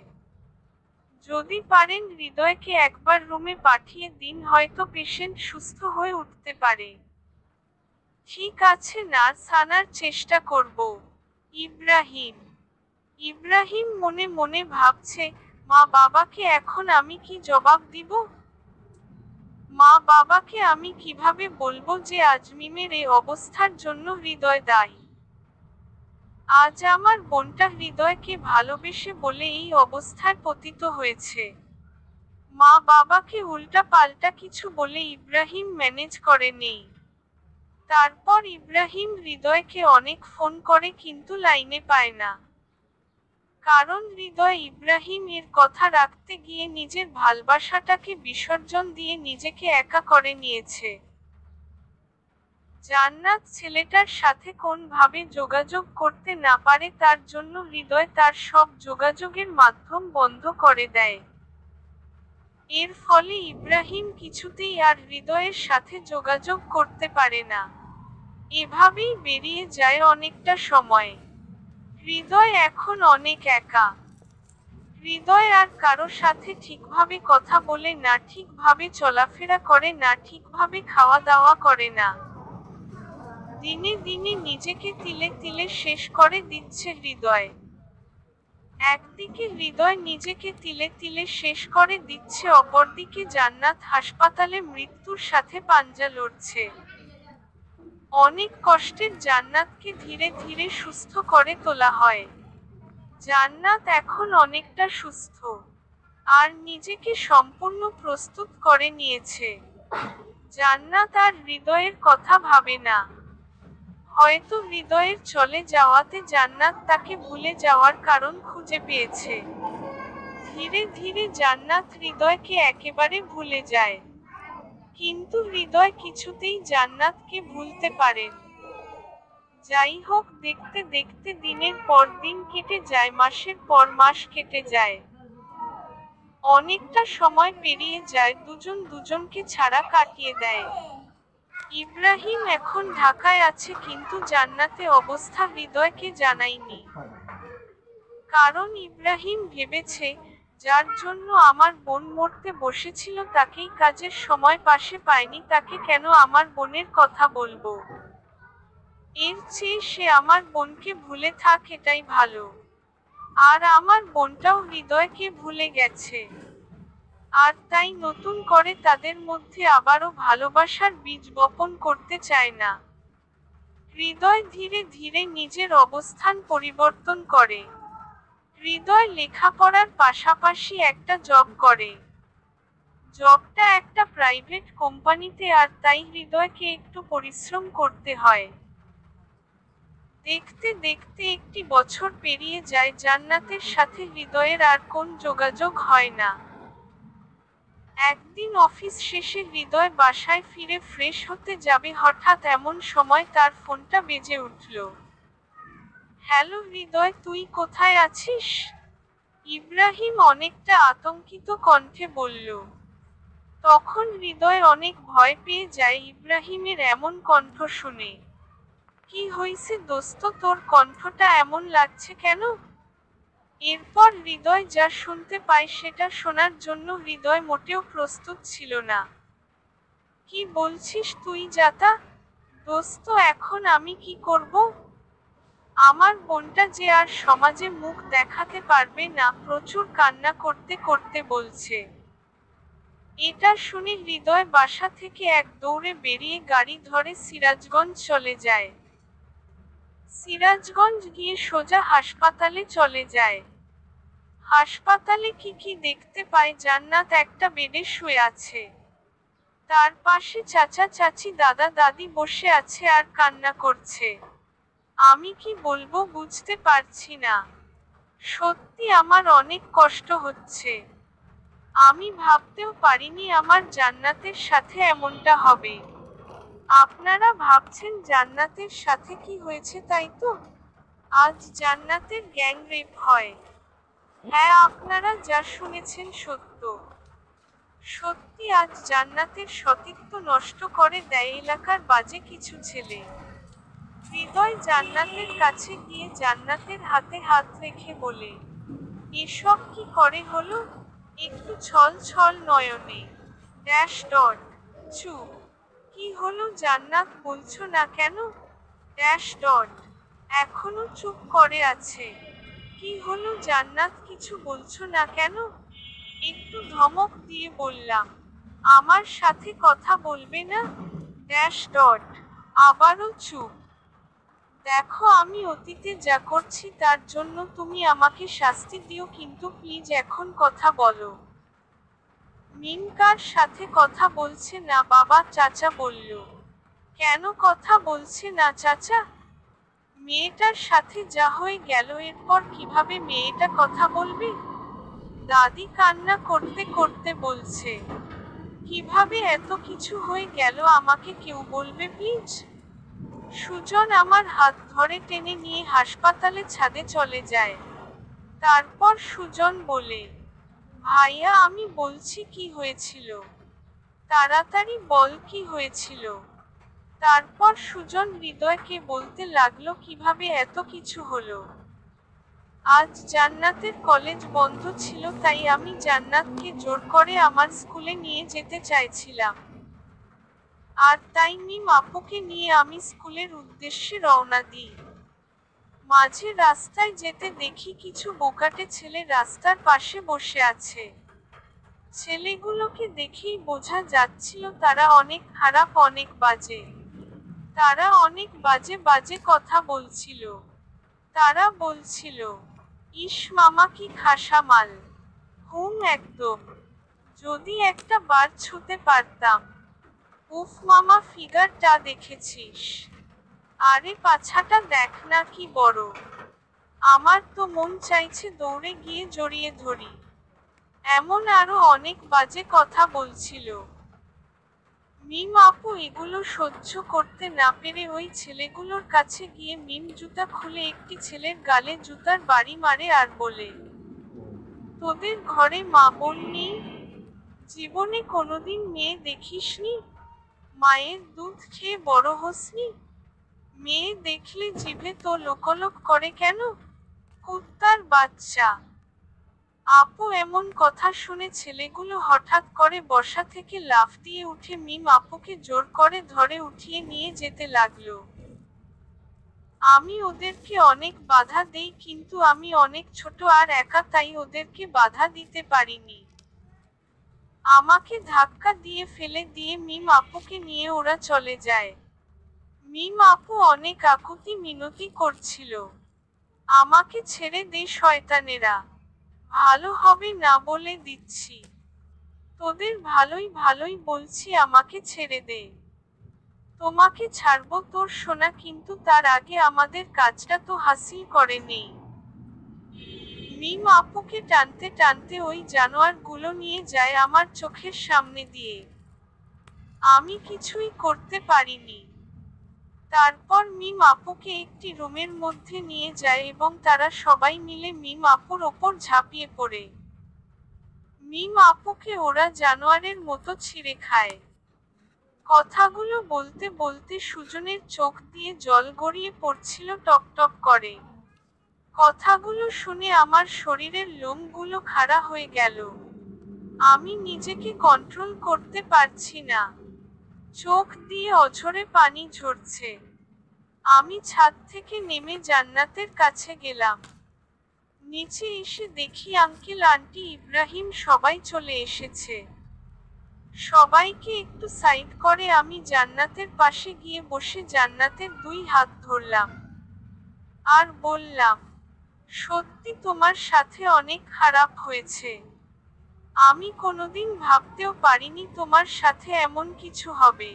যদি পারেন হৃদয়কে একবার রুমে পাঠিয়ে দিন, হয়তো পেশেন্ট সুস্থ হয়ে উঠতে পারে। ঠিক আছে নার্স, আনার চেষ্টা করব। ইব্রাহিম ইব্রাহিম মনে মনে ভাবছে, মা বাবাকে এখন আমি কি জবাব দিব? মা বাবাকে আমি কিভাবে বলবো যে আজমিমের এই অবস্থার জন্য হৃদয় দায়ী? আজ আমার বোনটা হৃদয়কে ভালোবেসে বলে এই অবস্থায় পতিত হয়েছে। মা বাবাকে উল্টা পাল্টা কিছু বলে ইব্রাহিম ম্যানেজ করে নেই। তারপর ইব্রাহিম হৃদয়কে অনেক ফোন করে কিন্তু লাইনে পায় না। কারণ হৃদয় ইব্রাহিম এর কথা রাখতে গিয়ে নিজের ভালোবাসাটাকে বিসর্জন দিয়ে নিজেকে একা করে নিয়েছে। জান্নাত ছেলেটার সাথে কোনভাবে যোগাযোগ করতে না পারে, তার জন্য হৃদয় তার সব যোগাযোগের মাধ্যম বন্ধ করে দেয়। এর ফলে ইব্রাহিম কিছুতেই আর হৃদয়ের সাথে যোগাযোগ করতে পারে না। এভাবেই বেরিয়ে যায় অনেকটা সময়। হৃদয় এখন অনেক একা। হৃদয় আর কারো সাথে ঠিকভাবে কথা বলে না, ঠিকভাবে চলাফেরা করে না, ঠিকভাবে খাওয়া দাওয়া করে না। দিনে দিনে নিজেকে তিলে তিলে শেষ করে দিচ্ছে হৃদয়। একদিকে হৃদয় নিজেকে তিলে তিলে শেষ করে দিচ্ছে, অপরদিকে জান্নাত হাসপাতালে মৃত্যুর সাথে পাঞ্জা লড়ছে। অনেক কষ্টের জান্নাতকে ধীরে ধীরে সুস্থ করে তোলা হয়। জান্নাত এখন অনেকটা সুস্থ আর নিজেকে সম্পূর্ণ প্রস্তুত করে নিয়েছে। জান্নাত আর হৃদয়ের কথা ভাবে না। হয়তো হৃদয়ের চলে যাওয়াতে জান্নাত তাকে ভুলে যাওয়ার কারণ খুঁজে পেয়েছে। ধীরে ধীরে জান্নাত হৃদয়কে একেবারে ভুলে যায়। কিন্তু হৃদয় কিছুতেই জান্নাতকে ভুলতে পারেন। যাই হোক, দেখতে দেখতে দিনের পর দিন কেটে যায়, মাসের পর মাস কেটে যায়। অনেকটা সময় পেরিয়ে যায়, দুজন দুজনকে ছাড়া কাটিয়ে দেয়। ইব্রাহিম এখন ঢাকায় আছে, কিন্তু জান্নাতে অবস্থা হৃদয়কে জানায়নি। কারণ ইব্রাহিম ভেবেছে, যার জন্য আমার বোন মরতে বসেছিল তাকেই কাজের সময় পাশে পায়নি, তাকে কেন আমার বোনের কথা বলবো? এর চেয়ে সে আমার বোনকে ভুলে থাক, এটাই ভালো। আর আমার বোনটাও হৃদয়কে ভুলে গেছে। আর তাই নতুন করে তাদের মধ্যে আবারও ভালোবাসার বীজ বপন করতে চায় না। হৃদয় ধীরে ধীরে নিজের অবস্থান পরিবর্তন করে। হৃদয় লেখাপড়ার পাশাপাশি একটা জব করে। জবটা একটা প্রাইভেট কোম্পানিতে, আর তাই হৃদয়কে একটু পরিশ্রম করতে হয়। দেখতে দেখতে একটি বছর পেরিয়ে যায়, জান্নাতের সাথে হৃদয়ের আর কোন যোগাযোগ হয় না। একদিন অফিস শেষে হৃদয় বাসায় ফিরে ফ্রেশ হতে যাবে, হঠাৎ এমন সময় তার ফোনটা বেজে উঠল। হ্যালো হৃদয়, তুই কোথায় আছিস? ইব্রাহিম অনেকটা আতঙ্কিত কণ্ঠে বলল। তখন হৃদয় অনেক ভয় পেয়ে যায় ইব্রাহিমের এমন কণ্ঠ শুনে। কি হইছে দোস্ত, তোর কণ্ঠটা এমন লাগছে কেন? এরপর হৃদয় যা শুনতে পায় সেটা শোনার জন্য হৃদয় মোটেও প্রস্তুত ছিল না। কি বলছিস তুই যাতা? দোস্ত, এখন আমি কি করব? আমার বোনটা যে আর সমাজে মুখ দেখাতে পারবে না, প্রচুর কান্না করতে করতে বলছে। এটা শুনে হৃদয় বাসা থেকে এক দৌড়ে বেরিয়ে গাড়ি ধরে সিরাজগঞ্জ চলে যায়। সিরাজগঞ্জ গিয়ে সোজা হাসপাতালে চলে যায়। হাসপাতালে কি কি দেখতে পায়, জান্নাত একটা বেডে শুয়ে আছে। তার পাশে চাচা চাচি দাদা দাদি বসে আছে আর কান্না করছে। আমি কি বলবো বুঝতে পারছি না। সত্যি আমার অনেক কষ্ট হচ্ছে। আমি ভাবতেও পারিনি আমার জান্নাতের সাথে এমনটা হবে। আপনারা ভাবছেন জান্নাতের সাথে কি হয়েছে, তাই তো? আজ জান্নাতের গ্যাং রেপ হয়। হ্যাঁ, আপনারা যা শুনেছেন সত্য। সত্যি আজ জান্নাতের সতীত্ব নষ্ট করে দেয় এলাকার বাজে কিছু ছেলে। হৃদয় জান্নাতের কাছে গিয়ে জান্নাতের হাতে হাত রেখে বলে, এসব কি করে হলো? একটু ছল ছল নয়নে। Dash dot. চুপ। কি হলো জান্নাত, বলছো না কেন? Dash dot. এখনো চুপ করে আছে। কি হলো জান্নাত, কিছু বলছো না কেন? একটু ধমক দিয়ে বললাম, আমার সাথে কথা বলবে না? Dash dot. আবারও চুপ। দেখো, আমি অতীতে যা করছি তার জন্য তুমি আমাকে শাস্তি দিও, কিন্তু প্লিজ এখন কথা বলো। মিম কার সাথে কথা বলছে না বাবা? চাচা বলল। কেন কথা বলছে না চাচা? মেয়েটার সাথে যা হয়ে গেল, এরপর কিভাবে মেয়েটা কথা বলবে? দাদি কান্না করতে করতে বলছে, কিভাবে এত কিছু হয়ে গেল আমাকে কেউ বলবে প্লিজ? সুজন আমার হাত ধরে টেনে নিয়ে হাসপাতালে ছাদে চলে যায়। তারপর সুজন বলে, ভাইয়া আমি বলছি কি হয়েছিল, তাড়াতাড়ি বল কি হয়েছিল। তারপর সুজন হৃদয়কে বলতে লাগলো কিভাবে এত কিছু হলো। আজ জান্নাতের কলেজ বন্ধ ছিল, তাই আমি জান্নাতকে জোর করে আমার স্কুলে নিয়ে যেতে চাইছিলাম। আর তাই মিম আপুকে নিয়ে আমি স্কুলের উদ্দেশ্যে রওনা দিই। মাঝে রাস্তায় যেতে দেখি কিছু বোকাটে ছেলে রাস্তার পাশে বসে আছে। ছেলেগুলোকে দেখেই বোঝা যাচ্ছিল তারা অনেক খারাপ, অনেক বাজে। তারা অনেক বাজে বাজে কথা বলছিল। তারা বলছিল, ইস মামা কি খাসা মাল। একদম। যদি একটা বার ছুঁতে পারতাম। উফ মামা ফিগারটা দেখেছিস? আরে পাছাটা দেখ না কি বড়। আমার তো মন চাইছে দৌড়ে গিয়ে জড়িয়ে ধরি। এমন আরো অনেক বাজে কথা বলছিল। মিম আপু এগুলো সহ্য করতে না পেরে ওই ছেলেগুলোর কাছে গিয়ে মিম জুতা খুলে একটি ছেলের গালে জুতার বাড়ি মারে আর বলে, তোদের ঘরে মা বোন নেই? জীবনে কোনোদিন মেয়ে দেখিসনি? মায়ের দুধ খেয়ে বড় হসনি? মেয়ে দেখলে জিভে তো লোকলোক করে কেন? কুত্তার বাচ্চা। আপু এমন কথা শুনে ছেলেগুলো হঠাৎ করে বসা থেকে লাফ দিয়ে উঠে মিম আপুকে জোর করে ধরে উঠিয়ে নিয়ে যেতে লাগলো। আমি ওদেরকে অনেক বাধা দেই, কিন্তু আমি অনেক ছোট আর একা, তাই ওদেরকে বাধা দিতে পারিনি। আমাকে ধাক্কা দিয়ে ফেলে দিয়ে মিম আপুকে নিয়ে ওরা চলে যায়। মিম আপু অনেক আকুতি মিনতি করছিল, আমাকে ছেড়ে দে শয়তানেরা, ভালো হবে না বলে দিচ্ছি। তোদের ভালোই ভালোই বলছি, আমাকে ছেড়ে দে। তোমাকে ছাড়বো তোর সোনা, কিন্তু তার আগে আমাদের কাজটা তো হাসিল করে নেই। মিম আপুকে টানতে টানতে ওই জানোয়ারগুলো নিয়ে যায় আমার চোখের সামনে দিয়ে। আমি কিছুই করতে পারিনি। তারপর মিম আপুকে একটি রুমের মধ্যে নিয়ে যায় এবং তারা সবাই মিলে মিম আপুর ওপর ঝাঁপিয়ে পড়ে। মিম আপুকে ওরা জানোয়ারের মতো ছিঁড়ে খায়। কথাগুলো বলতে বলতে সুজনের চোখ দিয়ে জল গড়িয়ে পড়ছিল টপটপ করে। কথাগুলো শুনে আমার শরীরের লোমগুলো খাড়া হয়ে গেল। আমি নিজেকে কন্ট্রোল করতে পারছি না। চোখ দিয়ে অঝরে পানি ঝরছে। আমি ছাদ থেকে নেমে জান্নাতের কাছে গেলাম। নিচে এসে দেখি আঙ্কেল আন্টি ইব্রাহিম সবাই চলে এসেছে। সবাইকে একটু সাইড করে আমি জান্নাতের পাশে গিয়ে বসে জান্নাতের দুই হাত ধরলাম। আর বললাম, সত্যি তোমার সাথে অনেক খারাপ হয়েছে। আমি কোনোদিন ভাবতেও পারিনি তোমার সাথে এমন কিছু হবে।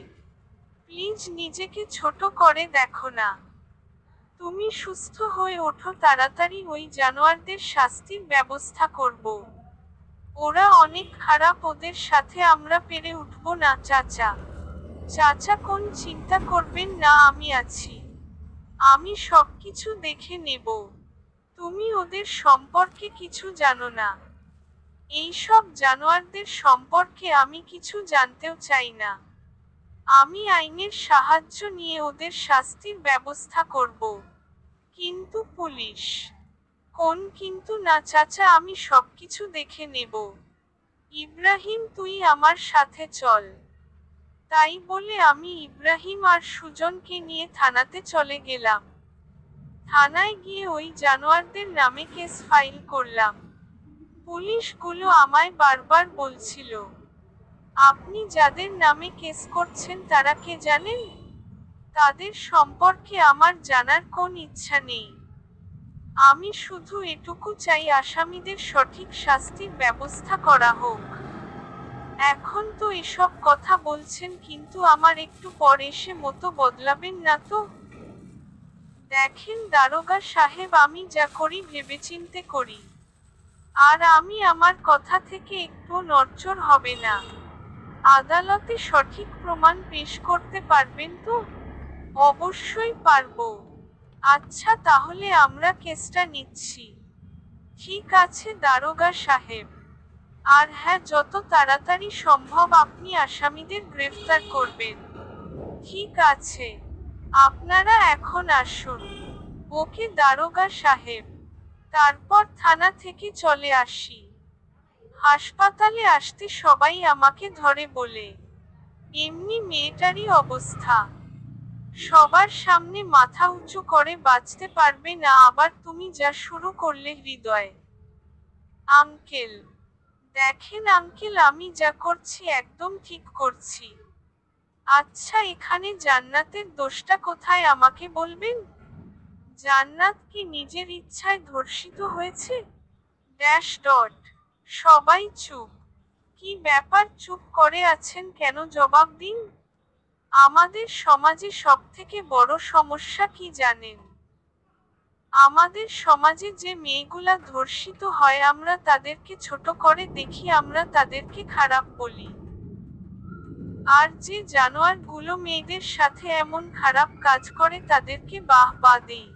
প্লিজ নিজেকে ছোট করে দেখো না। তুমি সুস্থ হয়ে ওঠো তাড়াতাড়ি, ওই জানোয়ারদের শাস্তির ব্যবস্থা করব। ওরা অনেক খারাপ, ওদের সাথে আমরা পেরে উঠবো না চাচা। চাচা কোন চিন্তা করবেন না, আমি আছি। আমি সবকিছু দেখে নেব। তুমি ওদের সম্পর্কে কিছু জানো না। এই সব জানোয়ারদের সম্পর্কে আমি কিছু জানতেও চাই না। আমি আইনের সাহায্য নিয়ে ওদের শাস্তির ব্যবস্থা করব। কিন্তু পুলিশ? কোন কিন্তু না চাচা, আমি সবকিছু দেখে নেব। ইব্রাহিম, তুই আমার সাথে চল। তাই বলে আমি ইব্রাহিম আর সুজনকে নিয়ে থানাতে চলে গেলাম। থানায় গিয়ে ওই জানোয়ারদের নামে কেস ফাইল করলাম। পুলিশগুলো আমায় বারবার বলছিল, আপনি যাদের নামে কেস করছেন তারা কে জানেন? তাদের সম্পর্কে আমার জানার কোন ইচ্ছা নেই। আমি শুধু এটুকু চাই আসামিদের সঠিক শাস্তির ব্যবস্থা করা হোক। এখন তো এসব কথা বলছেন, কিন্তু আমার একটু পর এসে মতো বদলাবেন না তো? দেখেন দারোগা সাহেব, আমি যা করি ভেবেচিন্তে করি। আর আমি আমার কথা থেকে একটু নড়চড় হবে না। আদালতে সঠিক প্রমাণ পেশ করতে পারবেন তো? অবশ্যই পারবো। আচ্ছা, তাহলে আমরা কেসটা নিচ্ছি। ঠিক আছে দারোগা সাহেব। আর হ্যাঁ, যত তাড়াতাড়ি সম্ভব আপনি আসামিদের গ্রেফতার করবেন। ঠিক আছে, আপনারা এখন আসুন। ওকে দারোগা সাহেব। তারপর থানা থেকে চলে আসি। হাসপাতালে আসতে সবাই আমাকে ধরে বলে, এমনি মেয়েটারই অবস্থা। সবার সামনে মাথা উঁচু করে বাঁচতে পারবে না। আবার তুমি যা শুরু করলে হৃদয়। আঙ্কেল, দেখেন আঙ্কেল, আমি যা করছি একদম ঠিক করছি। আচ্ছা, এখানে জান্নাতের দোষটা কোথায় আমাকে বলবেন? জান্নাত কি নিজের ইচ্ছায় ধর্ষিত হয়েছে? Dash dot. সবাই চুপ। কি ব্যাপার, চুপ করে আছেন কেন? জবাব দিন। আমাদের সমাজে সবথেকে বড় সমস্যা কি জানেন? আমাদের সমাজে যে মেয়েগুলা ধর্ষিত হয় আমরা তাদেরকে ছোট করে দেখি, আমরা তাদেরকে খারাপ বলি। আর যে জানোয়ারগুলো মেয়েদের সাথে এমন খারাপ কাজ করে তাদেরকে বাহবা দেই।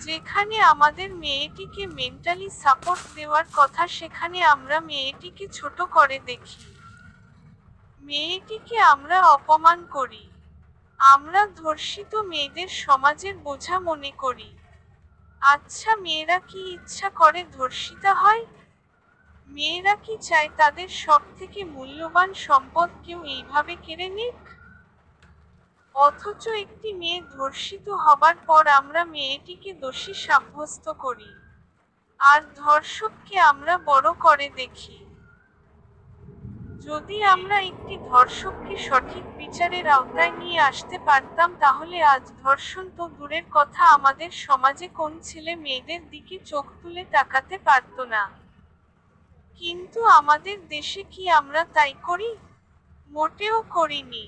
যেখানে আমাদের মেয়েটিকে মেন্টালি সাপোর্ট দেওয়ার কথা সেখানে আমরা মেয়েটিকে ছোট করে দেখি। মেয়েটিকে আমরা অপমান করি। আমরা ধর্ষিত মেয়েদের সমাজের বোঝা মনে করি। আচ্ছা, মেয়েরা কি ইচ্ছা করে ধর্ষিতা হয়? মেয়েরা কি চায় তাদের সব থেকে মূল্যবান সম্পদ কেউ এইভাবে কেড়ে নিক? অথচ একটি মেয়ে ধর্ষিত হবার পর আমরা মেয়েটিকে দোষী সাব্যস্ত করি। আর ধর্ষককে আমরা বড় করে দেখি। যদি আমরা একটি ধর্ষককে সঠিক বিচারের আওতায় নিয়ে আসতে পারতাম তাহলে আজ ধর্ষণ তো দূরের কথা, আমাদের সমাজে কোন ছেলে মেয়েদের দিকে চোখ তুলে তাকাতে পারত না। কিন্তু আমাদের দেশে কি আমরা তাই করি? মোটেও করিনি।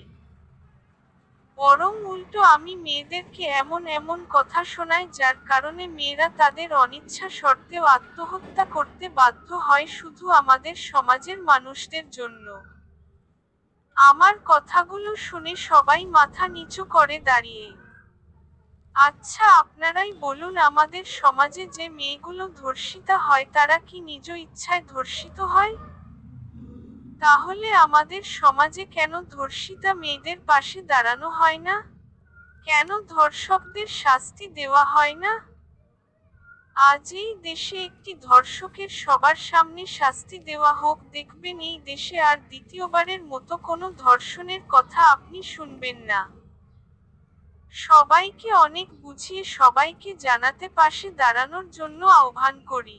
বরং উল্টো আমি মেয়েদেরকে এমন এমন কথা শোনাই যার কারণে মেয়েরা তাদের অনিচ্ছা সত্ত্বেও আত্মহত্যা করতে বাধ্য হয় শুধু আমাদের সমাজের মানুষদের জন্য। আমার কথাগুলো শুনে সবাই মাথা নিচু করে দাঁড়িয়ে। আচ্ছা, আপনারাই বলুন, আমাদের সমাজে যে মেয়েগুলো ধর্ষিতা হয় তারা কি নিজ ইচ্ছায় ধর্ষিত হয়? তাহলে আমাদের সমাজে কেন ধর্ষিতা মেয়েদের পাশে দাঁড়ানো হয় না? কেন ধর্ষকদের শাস্তি দেওয়া হয় না? আজ এই দেশে একটি ধর্ষকের সবার সামনে শাস্তি দেওয়া হোক, দেখবেন এই দেশে আর দ্বিতীয়বারের মতো কোনো ধর্ষণের কথা আপনি শুনবেন না। সবাইকে অনেক বুঝিয়ে সবাইকে জানাতে পাশে দাঁড়ানোর জন্য আহ্বান করি।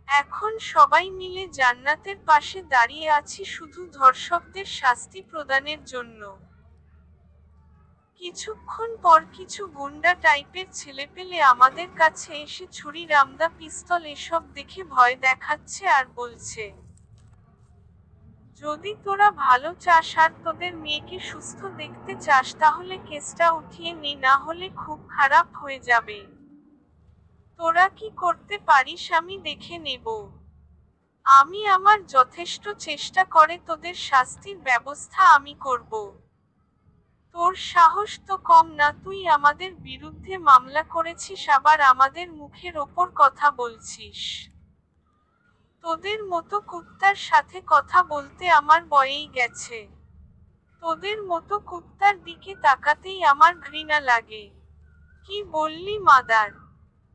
এখন সবাই মিলে জান্নাতের পাশে দাঁড়িয়ে আছি শুধু ধর্ষকদের শাস্তি প্রদানের জন্য। কিছুক্ষণ পর কিছু গুন্ডা টাইপের ছেলেপেলে আমাদের কাছে এসে ছুরি, রামদা, পিস্তল এসব দেখে ভয় দেখাচ্ছে আর বলছে, যদি তোরা ভালো চাস আর তোদের মেয়েকে সুস্থ দেখতে চাস তাহলে কেসটা উঠিয়ে নে, না হলে খুব খারাপ হয়ে যাবে। তোরা কি করতে পারিস আমি দেখে নেব। আমি আমার যথেষ্ট চেষ্টা করে তোদের শাস্তির ব্যবস্থা আমি করব। তোর সাহস তো কম না, তুই আমাদের বিরুদ্ধে মামলা করেছিস আবার আমাদের মুখের ওপর কথা বলছিস। তোদের মতো কুত্তার সাথে কথা বলতে আমার বয়েই গেছে। তোদের মতো কুত্তার দিকে তাকাতেই আমার ঘৃণা লাগে। কি বললি মাদার?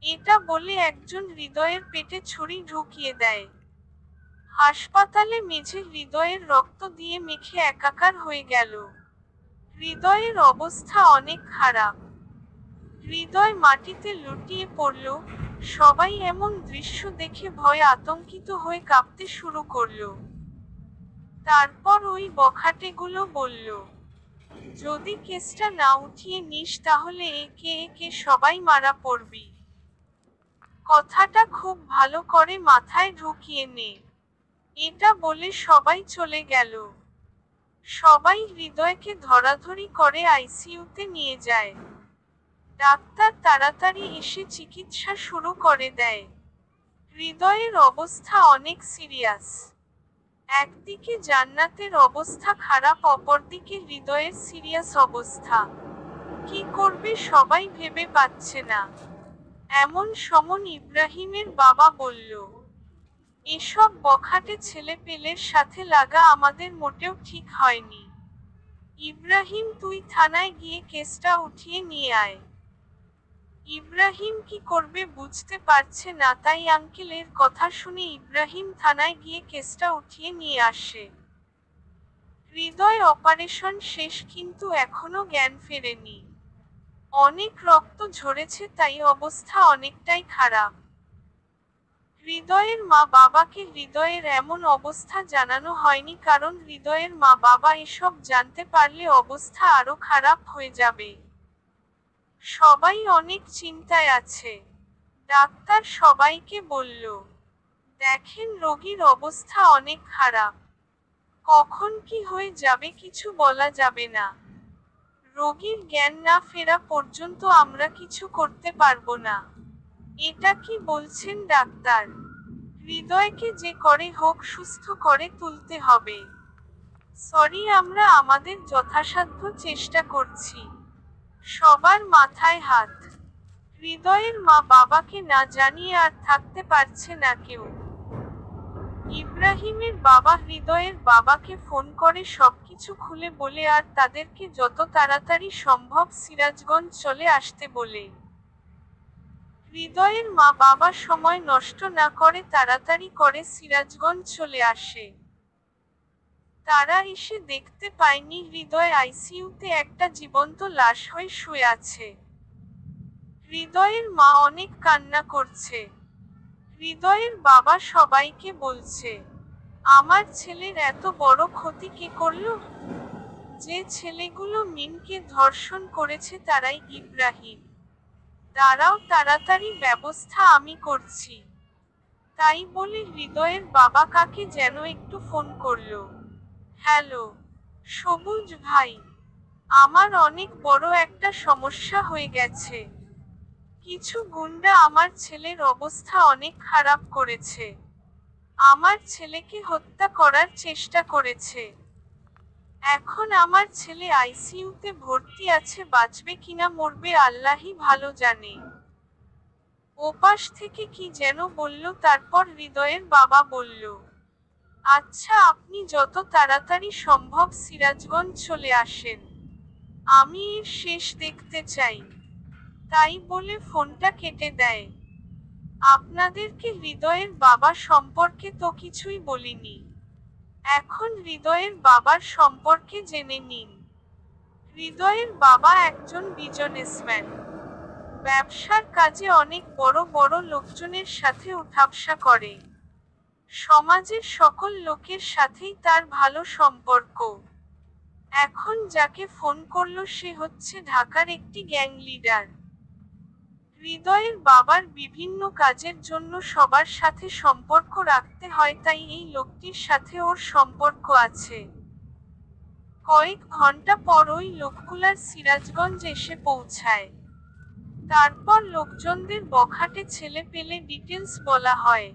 এটা বলে একজন হৃদয়ের পেটে ছুরি ঢুকিয়ে দেয়। হাসপাতালে মেঝে হৃদয়ের রক্ত দিয়ে মেখে একাকার হয়ে গেল। হৃদয়ের অবস্থা অনেক খারাপ। হৃদয় মাটিতে লুটিয়ে পড়ল। সবাই এমন দৃশ্য দেখে ভয়ে আতঙ্কিত হয়ে কাঁপতে শুরু করল। তারপর ওই বখাটেগুলো বলল, যদি কেসটা না উঠিয়ে নিস তাহলে একে একে সবাই মারা পড়বি। কথাটা খুব ভালো করে মাথায় ঢুকিয়ে নে। এটা বলে সবাই চলে গেল। সবাই হৃদয়কে ধরাধরি করে আইসিইউতে নিয়ে যায়। ডাক্তার তাড়াতাড়ি এসে চিকিৎসা শুরু করে দেয়। হৃদয়ের অবস্থা অনেক সিরিয়াস। একদিকে জান্নাতের অবস্থা খারাপ, অপরদিকে হৃদয়ের সিরিয়াস অবস্থা। কি করবে সবাই ভেবে পাচ্ছে না। এমন সময় ইব্রাহিমের বাবা বলল, এসব বখাটে ছেলেপেলের সাথে লাগা আমাদের মোটেও ঠিক হয়নি। ইব্রাহিম, তুই থানায় গিয়ে কেসটা উঠিয়ে নিয়ে আয়। ইব্রাহিম কি করবে বুঝতে পারছে না, তাই আঙ্কেলের কথা শুনে ইব্রাহিম থানায় গিয়ে কেসটা উঠিয়ে নিয়ে আসে। হৃদয় অপারেশন শেষ, কিন্তু এখনো জ্ঞান ফেরেনি। অনেক রক্ত ঝরেছে, তাই অবস্থা অনেকটাই খারাপ। হৃদয়ের মা বাবাকে হৃদয়ের এমন অবস্থা জানানো হয়নি, কারণ হৃদয়ের মা বাবা এসব জানতে পারলে অবস্থা আরো খারাপ হয়ে যাবে। সবাই অনেক চিন্তায় আছে। ডাক্তার সবাইকে বলল, দেখেন রোগীর অবস্থা অনেক খারাপ। কখন কি হয়ে যাবে কিছু বলা যাবে না। রোগীর জ্ঞান না ফেরা পর্যন্ত আমরা কিছু করতে পারবো না। এটা কি বলছেন ডাক্তার? হৃদয়কে যে করে হোক সুস্থ করে তুলতে হবে। সরি, আমরা আমাদের যথাসাধ্য চেষ্টা করছি। সবার মাথায় হাত। হৃদয়ের মা বাবাকে না জানিয়ে আর থাকতে পারছে না কেউ। ইব্রাহিমের বাবা হৃদয়ের বাবাকে ফোন করে সবকিছু খুলে বলে আর তাদেরকে যত তাড়াতাড়ি সম্ভব সিরাজগঞ্জ চলে আসতে বলে। হৃদয়ের মা বাবা সময় নষ্ট না করে তাড়াতাড়ি করে সিরাজগঞ্জ চলে আসে। তারা এসে দেখতে পায়নি হৃদয় আইসিইউতে একটা জীবন্ত লাশ হয়ে শুয়ে আছে। হৃদয়ের মা অনেক কান্না করছে। হৃদয়ের বাবা সবাইকে বলছে, আমার ছেলের এত বড় ক্ষতি কে করলো? যে ছেলেগুলো মিমকে ধর্ষণ করেছে তারাই। ইব্রাহিম, দাঁড়াও, তাড়াতাড়ি ব্যবস্থা আমি করছি। তাই বলে হৃদয়ের বাবা কাকে যেন একটু ফোন করলো। হ্যালো সবুজ ভাই, আমার অনেক বড় একটা সমস্যা হয়ে গেছে। কিছু গুন্ডা আমার ছেলের অবস্থা অনেক খারাপ করেছে। আমার ছেলেকে হত্যা করার চেষ্টা করেছে। এখন আমার ছেলে আইসিইউতে ভর্তি আছে, বাঁচবে কিনা মরবে আল্লাহই ভালো জানে। ওপাশ থেকে কি যেন বলল, তারপর হৃদয়ের বাবা বলল, আচ্ছা আপনি যত তাড়াতাড়ি সম্ভব সিরাজগঞ্জ চলে আসেন। আমি এর শেষ দেখতে চাই। তাই বলে ফোনটা কেটে দেয়। আপনাদেরকে হৃদয়ের বাবা সম্পর্কে তো কিছুই বলিনি। এখন হৃদয়ের বাবার সম্পর্কে জেনে নিন। হৃদয়ের বাবা একজন বিজনেসম্যান। ব্যবসার কাজে অনেক বড় বড় লোকজনের সাথে উঠাবসা করে। সমাজের সকল লোকের সাথেই তার ভালো সম্পর্ক। এখন যাকে ফোন করলো সে হচ্ছে ঢাকার একটি গ্যাং লিডার। হৃদয়ের বাবার বিভিন্ন কাজের জন্য সবার সাথে সম্পর্ক রাখতে হয়, তাই এই লোকটির সাথে ওর সম্পর্ক আছে। কয়েক ঘন্টা পর ওই লোকগুলার সিরাজগঞ্জ এসে পৌঁছায়। তারপর লোকজনদের বখাটে ছেলে পেলে ডিটেলস বলা হয়।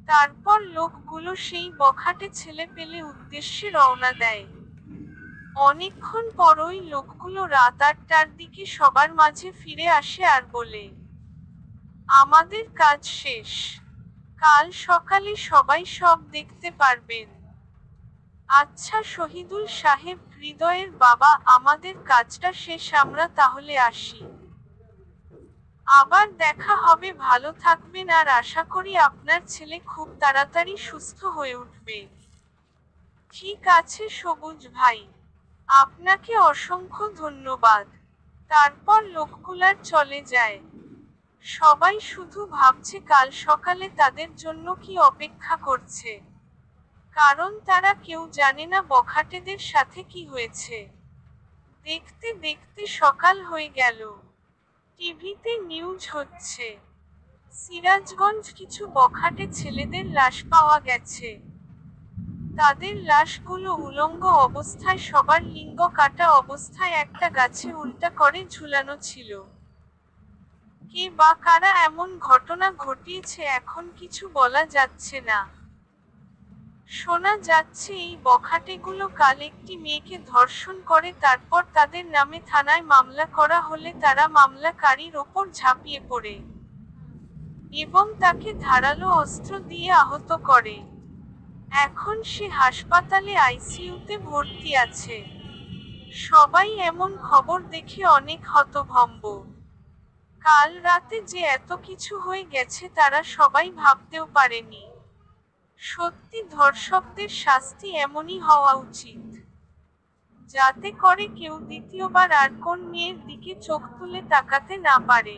তারপর লোকগুলো সেই বখাটে ছেলে পেলে উদ্দেশ্যে রওনা দেয়। অনেকক্ষণ পর ওই লোকগুলো রাত 8টার দিকে সবার মাঝে ফিরে আসে আর বলে, আমাদের কাজ শেষ। কাল সকালে সবাই সব দেখতে পারবেন। আচ্ছা শহীদুল সাহেব, হৃদয়ের বাবা, আমাদের কাজটা শেষ, আমরা তাহলে আসি। আবার দেখা হবে, ভালো থাকবেন, আর আশা করি আপনার ছেলে খুব তাড়াতাড়ি সুস্থ হয়ে উঠবে। ঠিক আছে সবুজ ভাই, আপনাকে অসংখ্য ধন্যবাদ। তারপর লোকগুলার চলে যায়। সবাই শুধু ভাবছে কাল সকালে তাদের জন্য কি অপেক্ষা করছে। কারণ তারা কেউ জানে না বখাটেদের সাথে কি হয়েছে। দেখতে দেখতে সকাল হয়ে গেল। টিভিতে নিউজ হচ্ছে, সিরাজগঞ্জ কিছু বখাটে ছেলেদের লাশ পাওয়া গেছে। তাদের লাশগুলো উলঙ্গ অবস্থায়, সবার লিঙ্গ কাটা অবস্থায় একটা গাছে উল্টা করে ঝুলানো ছিল। কে বা কারা এমন ঘটনা ঘটিয়েছে এখন কিছু বলা যাচ্ছে না। শোনা যাচ্ছে এই বখাটেগুলো কাল একটি মেয়েকে ধর্ষণ করে, তারপর তাদের নামে থানায় মামলা করা হলে তারা মামলাকারীর ওপর ঝাঁপিয়ে পড়ে এবং তাকে ধারালো অস্ত্র দিয়ে আহত করে। এখন সে হাসপাতালে আইসিইউতে ভর্তি আছে। সবাই এমন খবর দেখে অনেক হতভম্ব। কাল রাতে যে এত কিছু হয়ে গেছে তারা সবাই ভাবতেও পারেনি। সত্যি ধর্ষকদের শাস্তি এমনই হওয়া উচিত, যাতে করে কেউ দ্বিতীয়বার আর কোন মেয়ের দিকে চোখ তুলে তাকাতে না পারে।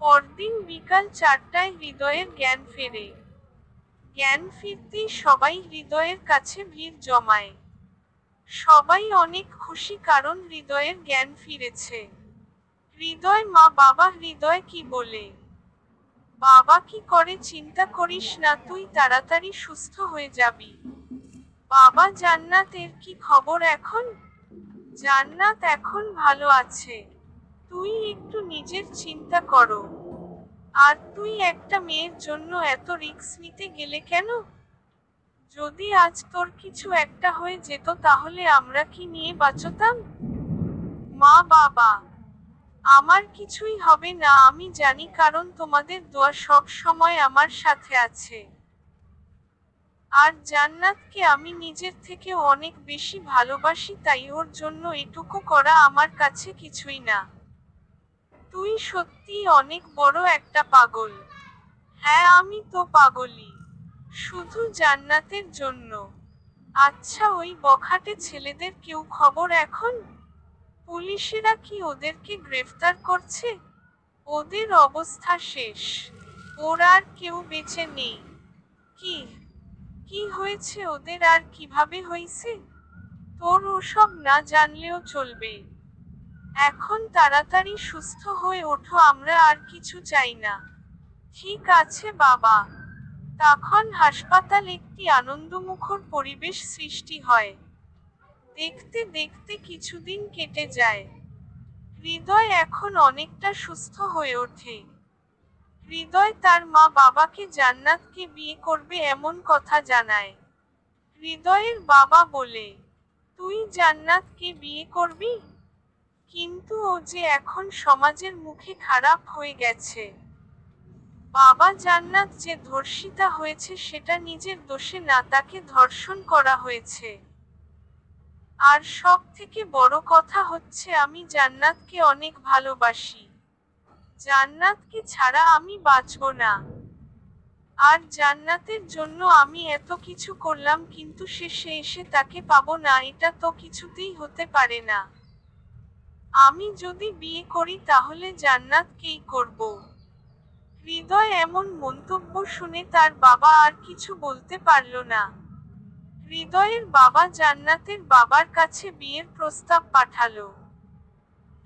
পরদিন বিকাল 4টায় হৃদয়ের জ্ঞান ফেরে। জ্ঞান ফিরতেই সবাই হৃদয়ের কাছে ভিড় জমায়। সবাই অনেক খুশি কারণ হৃদয়ের জ্ঞান ফিরেছে। হৃদয় মা বাবা, হৃদয় কি বলে? বাবা কি করে? চিন্তা করিস না, তুই তাড়াতাড়ি সুস্থ হয়ে যাবি। বাবা, জান্নাতের কি খবর এখন? জান্নাত এখন ভালো আছে। তুই একটু নিজের চিন্তা করো। আর তুই একটা মেয়ের জন্য এত রিস্ক নিতে গেলে কেন? যদি আজ তোর কিছু একটা হয়ে যেত তাহলে আমরা কি নিয়ে বাঁচতাম? মা বাবা, আমার কিছুই হবে না আমি জানি, কারণ তোমাদের দোয়া সব সময় আমার সাথে আছে। আর জান্নাতকে আমি নিজের থেকেও অনেক বেশি ভালোবাসি, তাই ওর জন্য এটুকু করা আমার কাছে কিছুই না। তুই সত্যিই অনেক বড় একটা পাগল। হ্যাঁ, আমি তো পাগলই, শুধু জান্নাতের জন্য। আচ্ছা, ওই বখাটে ছেলেদের কেউ খবর এখন? পুলিশেরা কি ওদেরকে গ্রেফতার করছে? ওদের অবস্থা শেষ, ওরা আর কেউ বেঁচে নেই। কি কি হয়েছে ওদের, আর কিভাবে হয়েছে? তোর ওসব না জানলেও চলবে। এখন তাড়াতাড়ি সুস্থ হয়ে ওঠো, আমরা আর কিছু চাই না। ঠিক আছে বাবা। তখন হাসপাতাল একটি আনন্দমুখর পরিবেশ সৃষ্টি হয়। দেখতে দেখতে কিছুদিন কেটে যায়। হৃদয় এখন অনেকটা সুস্থ হয়ে ওঠে। হৃদয় তার মা বাবাকে জান্নাতকে বিয়ে করবে এমন কথা জানায়। হৃদয়ের বাবা বলে, তুই জান্নাতকে বিয়ে করবি? কিন্তু ও যে এখন সমাজের মুখে খারাপ হয়ে গেছে। বাবা, জান্নাত যে ধর্ষিতা হয়েছে সেটা নিজের দোষে না, তাকে ধর্ষণ করা হয়েছে। আর সব থেকে বড় কথা হচ্ছে আমি জান্নাতকে অনেক ভালোবাসি। জান্নাতকে ছাড়া আমি বাঁচব না। আর জান্নাতের জন্য আমি এত কিছু করলাম, কিন্তু শেষে এসে তাকে পাবো না, এটা তো কিছুতেই হতে পারে না। আমি যদি বিয়ে করি তাহলে জান্নাতকেই করব। হৃদয় এমন মন্তব্য শুনে তার বাবা আর কিছু বলতে পারল না। হৃদয়ের বাবা জান্নাতের বাবার কাছে বিয়ের প্রস্তাব পাঠালো।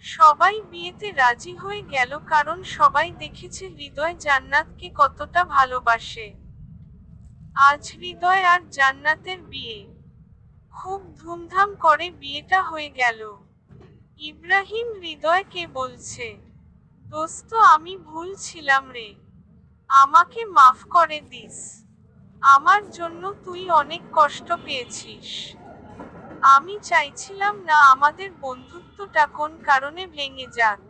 সবাই বিয়েতে রাজি হয়ে গেল, কারণ সবাই দেখেছে হৃদয় জান্নাতকে কতটা ভালোবাসে। আজ হৃদয় আর জান্নাতের বিয়ে। খুব ধুমধাম করে বিয়েটা হয়ে গেল। ইব্রাহিম হৃদয়কে বলছে, দোস্ত, আমি ভুল ছিলাম রে, আমাকে মাফ করে দিস। আমার জন্য তুই অনেক কষ্ট পেয়েছিস। আমি চাইছিলাম না আমাদের বন্ধুত্বটা কোন কারণে ভেঙে যাক।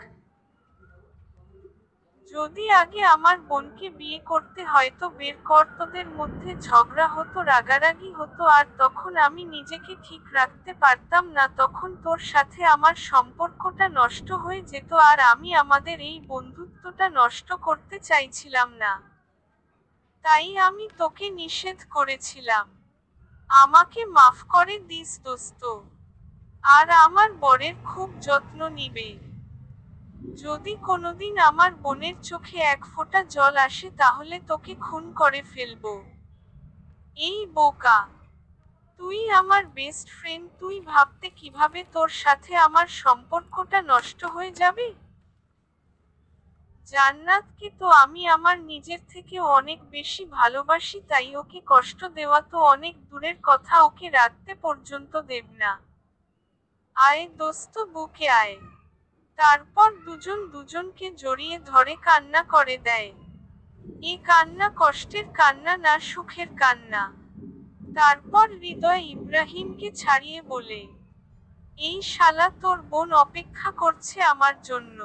যদি আগে আমার বোনকে বিয়ে করতে হয়তো বের কর, তোদের মধ্যে ঝগড়া হতো, রাগারাগি হতো, আর তখন আমি নিজেকে ঠিক রাখতে পারতাম না, তখন তোর সাথে আমার সম্পর্কটা নষ্ট হয়ে যেত, আর আমি আমাদের এই বন্ধুত্বটা নষ্ট করতে চাইছিলাম না। তাই আমি তোকে নিষেধ করেছিলাম। আমাকে মাফ করে দিস দোস্ত। আর আমার বরের খুব যত্ন নিবে। যদি কোনোদিন আমার বোনের চোখে এক ফোঁটা জল আসে তাহলে তোকে খুন করে ফেলবো। এই বোকা, তুই আমার বেস্ট ফ্রেন্ড, তুই ভাবতে কিভাবে তোর সাথে আমার সম্পর্কটা নষ্ট হয়ে যাবে? জান্নাতকে তো আমি আমার নিজের থেকে অনেক বেশি ভালোবাসি, তাই ওকে কষ্ট দেওয়া তো অনেক দূরের কথা, ওকে রাখতে পর্যন্ত দেব না। আয় দোস্ত, বুকে আয়। তারপর দুজন দুজনকে জড়িয়ে ধরে কান্না করে দেয়। এ কান্না কষ্টের কান্না না, সুখের কান্না। তারপর হৃদয় ইব্রাহিমকে ছাড়িয়ে বলে, এই শালা তোর বোন অপেক্ষা করছে আমার জন্য।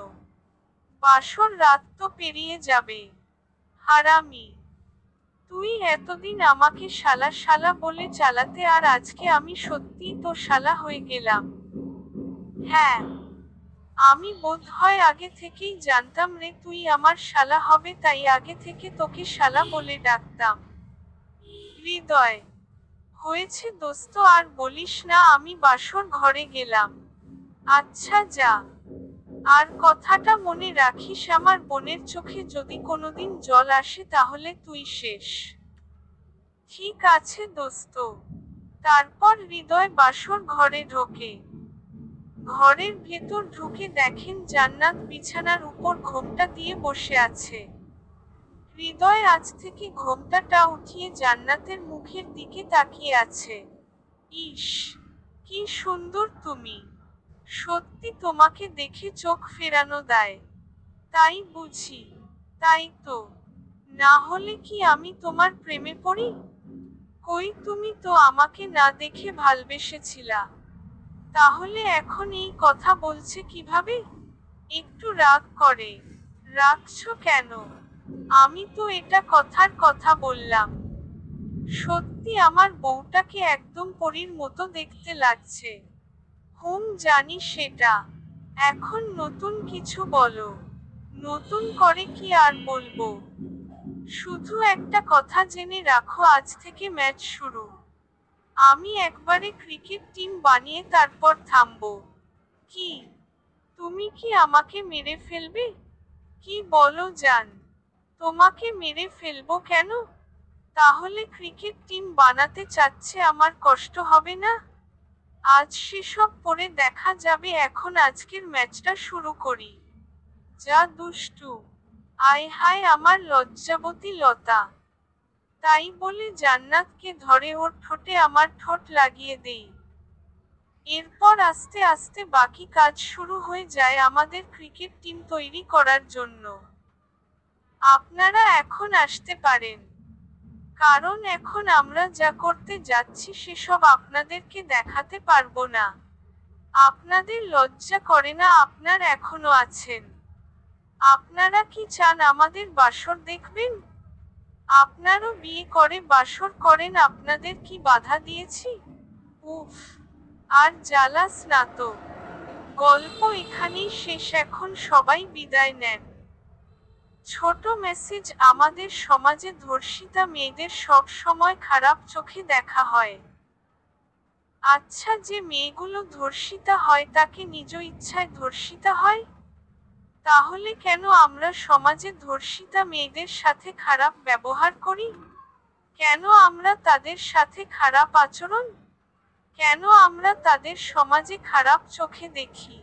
বাসর রাত তো পেরিয়ে যাবে। হারামি, তুই এতদিন আমাকে শালা শালা বলে চালাতে, আর আজকে আমি সত্যিই তো শালা হয়ে গেলাম। হ্যাঁ, আমি বোধহয় আগে থেকেই জানতাম রে তুই আমার শালা হবে, তাই আগে থেকে তোকে শালা বলে ডাকতাম। হৃদয়, হয়েছে দোস্ত, আর বলিস না, আমি বাসর ঘরে গেলাম। আচ্ছা যা, আর কথাটা মনে রাখিস, আমার বোনের চোখে যদি কোনোদিন জল আসে তাহলে তুই শেষ। ঠিক আছে দোস্ত। তারপর হৃদয় বাসর ঘরে ঢোকে। ঘরের ভেতর ঢুকে দেখেন জান্নাত বিছানার উপর ঘোমটা দিয়ে বসে আছে। হৃদয় আজ থেকে ঘোমটাটা উঠিয়ে জান্নাতের মুখের দিকে তাকিয়ে আছে। ইস, কি সুন্দর তুমি! সত্যি তোমাকে দেখে চোখ ফেরানো দেয়। তাই বুঝি? তাই তো। না হলে কি আমি তোমার প্রেমে পড়ি? কই, তুমি তো আমাকে না দেখে ভালবেসেছিলা। তাহলে এখন এই কথা বলছে কিভাবে? একটু রাগ করে। রাগছো কেন? আমি তো এটা কথার কথা বললাম। সত্যি আমার বউটাকে একদম পরীর মতো দেখতে লাগছে। জানি সেটা। এখন নতুন কিছু বলো। নতুন করে কি আর বলবো? শুধু একটা কথা জেনে রাখো, আজ থেকে ম্যাচ শুরু। আমি একবারে ক্রিকেট টিম বানিয়ে তারপর থামবো। কি? তুমি কি আমাকে মেরে ফেলবে? কি বলো জান? তোমাকে মেরে ফেলবো কেন? তাহলে ক্রিকেট টিম বানাতে চাচ্ছে, আমার কষ্ট হবে না? আজ সেসব পরে দেখা যাবে, এখন আজকের ম্যাচটা শুরু করি। যা দুষ্টু! আয় হায় আমার লজ্জাবতী লতা! তাই বলে জান্নাতকে ধরে ওর ঠোঁটে আমার ঠোঁট লাগিয়ে দেই। এরপর আস্তে আস্তে বাকি কাজ শুরু হয়ে যায় আমাদের ক্রিকেট টিম তৈরি করার জন্য। আপনারা এখন আসতে পারেন, কারণ এখন আমরা যা করতে যাচ্ছি সেসব আপনাদেরকে দেখাতে পারবো না। আপনাদের লজ্জা করে না? আপনার এখনো আছেন? আপনারা কি চান আমাদের বাসর দেখবেন? আপনারও বিয়ে করে বাসর করেন, আপনাদের কি বাধা দিয়েছি? উফ, আর জ্বালাস না তো। গল্প এখানেই শেষ, এখন সবাই বিদায় নেন। ছোট মেসেজ, আমাদের সমাজে ধর্ষিতা মেয়েদের সব সময় খারাপ চোখে দেখা হয়। আচ্ছা, যে মেয়েগুলো ধর্ষিতা হয় তাকে নিজ ইচ্ছায় ধর্ষিতা হয়? তাহলে কেন আমরা সমাজে ধর্ষিতা মেয়েদের সাথে খারাপ ব্যবহার করি? কেন আমরা তাদের সাথে খারাপ আচরণ? কেন আমরা তাদের সমাজে খারাপ চোখে দেখি?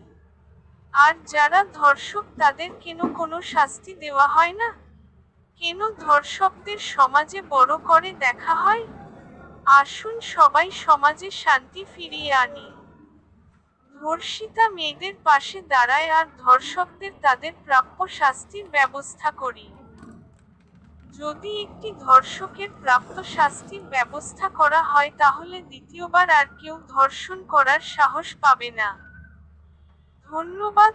আর যারা ধর্ষক তাদের কেন কোনো শাস্তি দেওয়া হয় না? কেন ধর্ষকদের সমাজে বড় করে দেখা হয়? আসুন সবাই সমাজে শান্তি ফিরিয়ে আনি। ধর্ষিতা মেয়েদের পাশে দাঁড়ায় আর ধর্ষকদের তাদের প্রাপ্য শাস্তির ব্যবস্থা করি। যদি একটি ধর্ষকের প্রাপ্ত শাস্তির ব্যবস্থা করা হয় তাহলে দ্বিতীয়বার আর কেউ ধর্ষণ করার সাহস পাবে না। ধন্যবাদ।